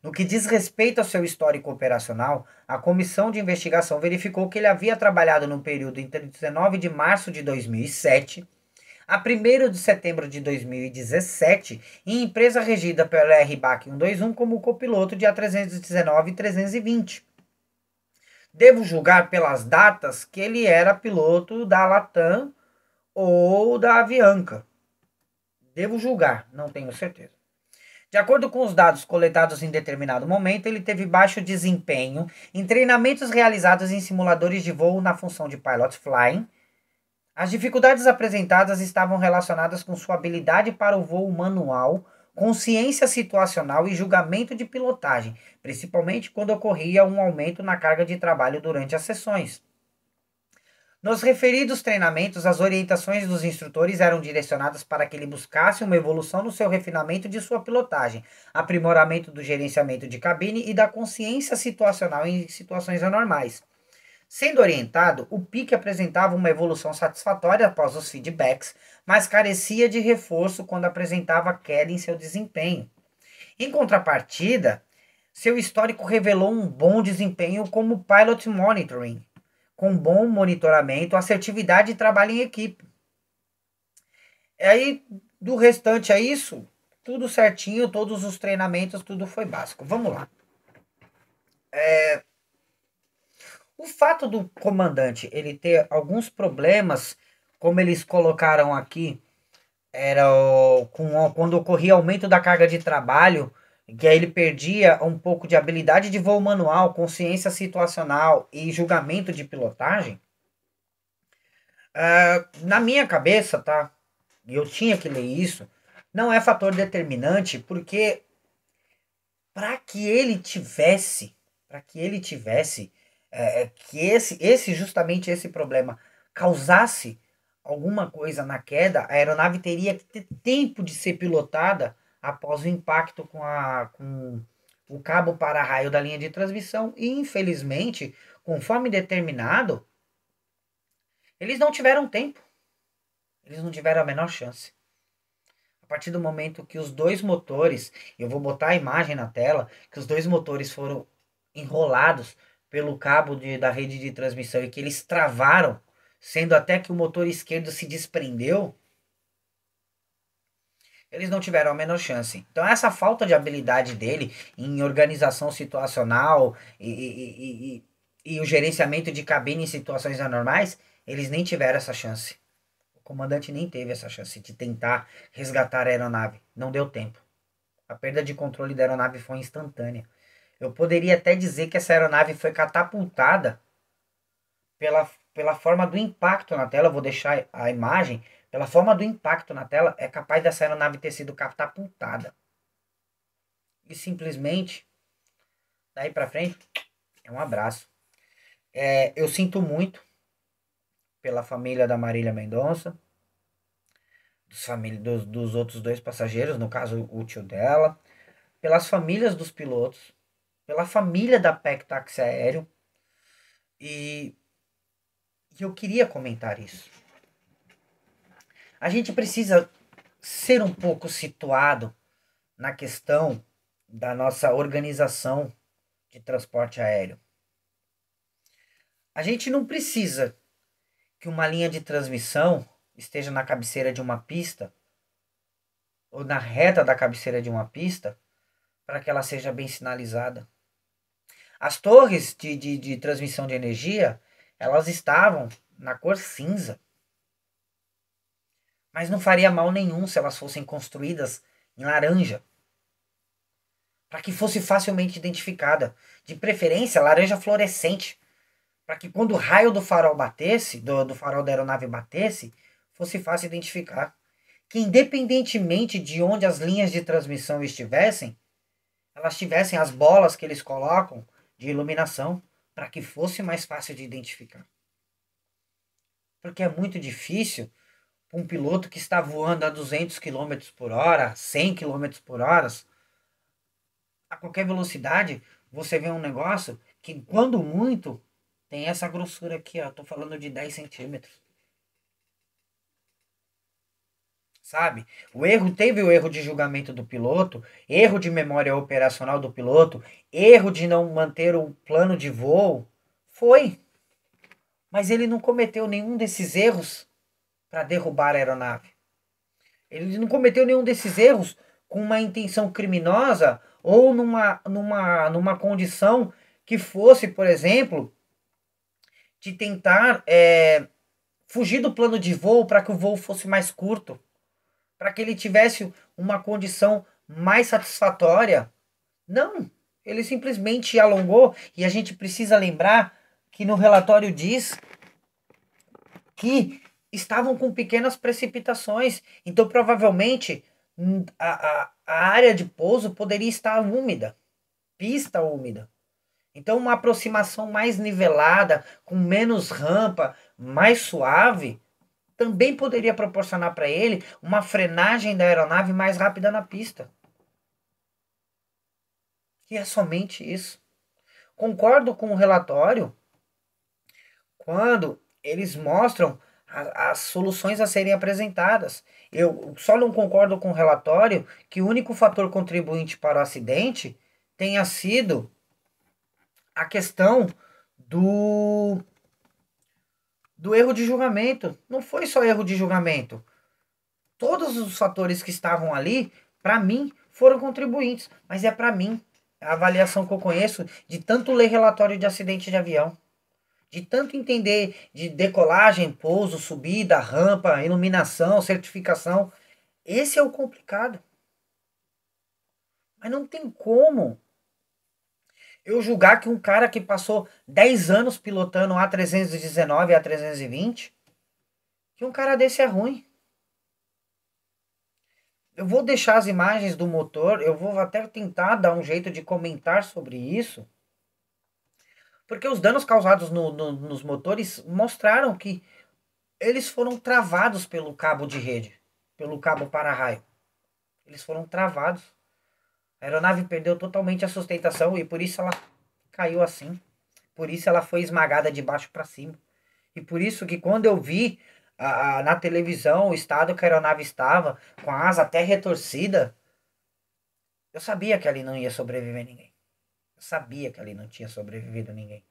No que diz respeito ao seu histórico operacional, a comissão de investigação verificou que ele havia trabalhado no período entre 19 de março de 2007 a 1º de setembro de 2017 em empresa regida pelo RBAC 121 como copiloto de A319 e 320. Devo julgar pelas datas que ele era piloto da Latam ou da Avianca. Devo julgar, não tenho certeza. De acordo com os dados coletados em determinado momento, ele teve baixo desempenho em treinamentos realizados em simuladores de voo na função de pilot flying. As dificuldades apresentadas estavam relacionadas com sua habilidade para o voo manual, consciência situacional e julgamento de pilotagem, principalmente quando ocorria um aumento na carga de trabalho durante as sessões. Nos referidos treinamentos, as orientações dos instrutores eram direcionadas para que ele buscasse uma evolução no seu refinamento de sua pilotagem, aprimoramento do gerenciamento de cabine e da consciência situacional em situações anormais. Sendo orientado, o Pique apresentava uma evolução satisfatória após os feedbacks, mas carecia de reforço quando apresentava queda em seu desempenho. Em contrapartida, seu histórico revelou um bom desempenho como pilot monitoring, com bom monitoramento, assertividade e trabalho em equipe. E aí, do restante a isso, tudo certinho, todos os treinamentos, tudo foi básico. Vamos lá. O fato do comandante ele ter alguns problemas, como eles colocaram aqui, era quando ocorria aumento da carga de trabalho, que aí ele perdia um pouco de habilidade de voo manual, consciência situacional e julgamento de pilotagem. Na minha cabeça, tá? E eu tinha que ler isso, não é fator determinante, porque para que ele tivesse, que justamente esse problema causasse alguma coisa na queda, a aeronave teria que ter tempo de ser pilotada após o impacto com o cabo para-raio da linha de transmissão e, infelizmente, conforme determinado, eles não tiveram tempo. Eles não tiveram a menor chance. A partir do momento que os dois motores, eu vou botar a imagem na tela, que os dois motores foram enrolados pelo cabo da rede de transmissão e que eles travaram, sendo até que o motor esquerdo se desprendeu, eles não tiveram a menor chance. Então essa falta de habilidade dele em organização situacional e o gerenciamento de cabine em situações anormais, eles nem tiveram essa chance. O comandante nem teve essa chance de tentar resgatar a aeronave. Não deu tempo. A perda de controle da aeronave foi instantânea. Eu poderia até dizer que essa aeronave foi catapultada pela forma do impacto na tela. Eu vou deixar a imagem. Pela forma do impacto na tela, é capaz dessa aeronave ter sido catapultada. E simplesmente, daí pra frente, é um abraço. Eu sinto muito pela família da Marília Mendonça, dos outros dois passageiros, no caso o tio dela, pelas famílias dos pilotos, pela família da PEC Táxi Aéreo. E eu queria comentar isso. A gente precisa ser um pouco situado na questão da nossa organização de transporte aéreo. A gente não precisa que uma linha de transmissão esteja na cabeceira de uma pista ou na reta da cabeceira de uma pista para que ela seja bem sinalizada. As torres de transmissão de energia, elas estavam na cor cinza. Mas não faria mal nenhum se elas fossem construídas em laranja. Para que fosse facilmente identificada. De preferência, laranja fluorescente. Para que quando o raio do farol batesse, do farol da aeronave batesse, fosse fácil identificar. Que independentemente de onde as linhas de transmissão estivessem, elas tivessem as bolas que eles colocam de iluminação, para que fosse mais fácil de identificar. Porque é muito difícil um piloto que está voando a 200 quilômetros por hora, 100 quilômetros por hora, a qualquer velocidade, você vê um negócio que, quando muito, tem essa grossura aqui, ó. Tô falando de 10 centímetros. Sabe? Teve o erro de julgamento do piloto, erro de memória operacional do piloto, erro de não manter o plano de voo. Foi. Mas ele não cometeu nenhum desses erros para derrubar a aeronave. Ele não cometeu nenhum desses erros com uma intenção criminosa ou numa condição que fosse, por exemplo, de tentar fugir do plano de voo para que o voo fosse mais curto, para que ele tivesse uma condição mais satisfatória. Não, ele simplesmente alongou, e a gente precisa lembrar que no relatório diz que estavam com pequenas precipitações, então provavelmente a área de pouso poderia estar úmida, pista úmida. Então uma aproximação mais nivelada, com menos rampa, mais suave, também poderia proporcionar para ele uma frenagem da aeronave mais rápida na pista. E é somente isso. Concordo com o relatório quando eles mostram as soluções a serem apresentadas. Eu só não concordo com o relatório que o único fator contribuinte para o acidente tenha sido a questão do, do erro de julgamento. Não foi só erro de julgamento. Todos os fatores que estavam ali, para mim, foram contribuintes. Mas é para mim, a avaliação que eu conheço de tanto ler relatório de acidente de avião, de tanto entender de decolagem, pouso, subida, rampa, iluminação, certificação. Esse é o complicado. Mas não tem como eu julgar que um cara que passou 10 anos pilotando A319 e A320, que um cara desse é ruim. Eu vou deixar as imagens do motor, eu vou até tentar dar um jeito de comentar sobre isso, porque os danos causados nos motores mostraram que eles foram travados pelo cabo de rede, pelo cabo para-raio. Eles foram travados. A aeronave perdeu totalmente a sustentação e por isso ela caiu assim. Por isso ela foi esmagada de baixo para cima. E por isso que quando eu vi na televisão o estado que a aeronave estava, com a asa até retorcida, eu sabia que ali não ia sobreviver ninguém. Eu sabia que ali não tinha sobrevivido ninguém.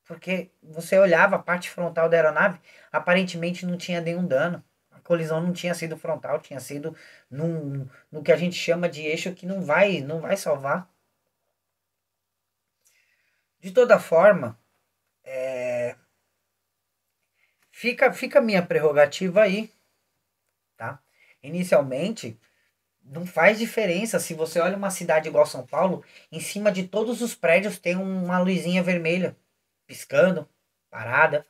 Porque você olhava a parte frontal da aeronave, aparentemente não tinha nenhum dano. A colisão não tinha sido frontal, tinha sido no que a gente chama de eixo que não vai salvar. De toda forma, fica a minha prerrogativa aí, tá? Inicialmente, não faz diferença se você olha uma cidade igual São Paulo, em cima de todos os prédios tem uma luzinha vermelha piscando, parada,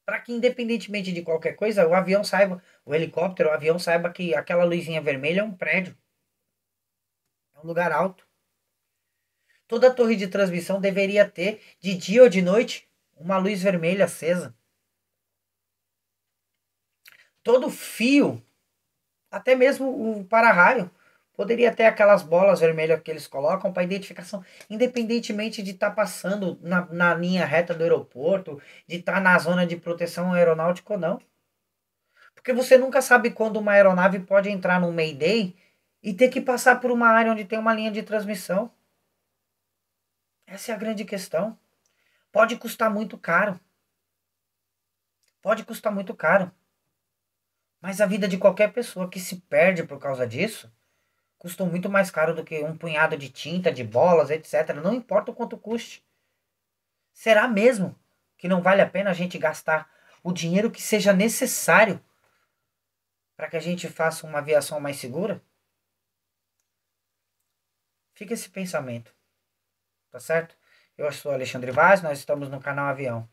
para que independentemente de qualquer coisa, o avião saiba, o helicóptero, o avião saiba que aquela luzinha vermelha é um prédio, é um lugar alto. Toda torre de transmissão deveria ter, de dia ou de noite, uma luz vermelha acesa. Todo fio, até mesmo o para-raio, poderia ter aquelas bolas vermelhas que eles colocam para identificação, independentemente de estar passando na linha reta do aeroporto, de estar na zona de proteção aeronáutica ou não. Porque você nunca sabe quando uma aeronave pode entrar no Mayday e ter que passar por uma área onde tem uma linha de transmissão. Essa é a grande questão. Pode custar muito caro. Pode custar muito caro. Mas a vida de qualquer pessoa que se perde por causa disso custou muito mais caro do que um punhado de tinta, de bolas, etc. Não importa o quanto custe. Será mesmo que não vale a pena a gente gastar o dinheiro que seja necessário para que a gente faça uma aviação mais segura? Fica esse pensamento, tá certo? Eu sou Alexandre Vaz, nós estamos no canal Avião.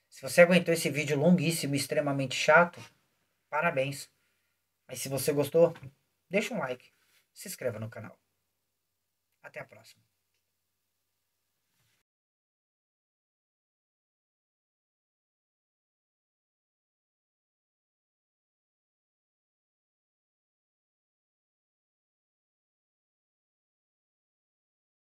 Se você aguentou esse vídeo longuíssimo e extremamente chato, parabéns. Mas se você gostou, deixa um like, se inscreva no canal. Até a próxima.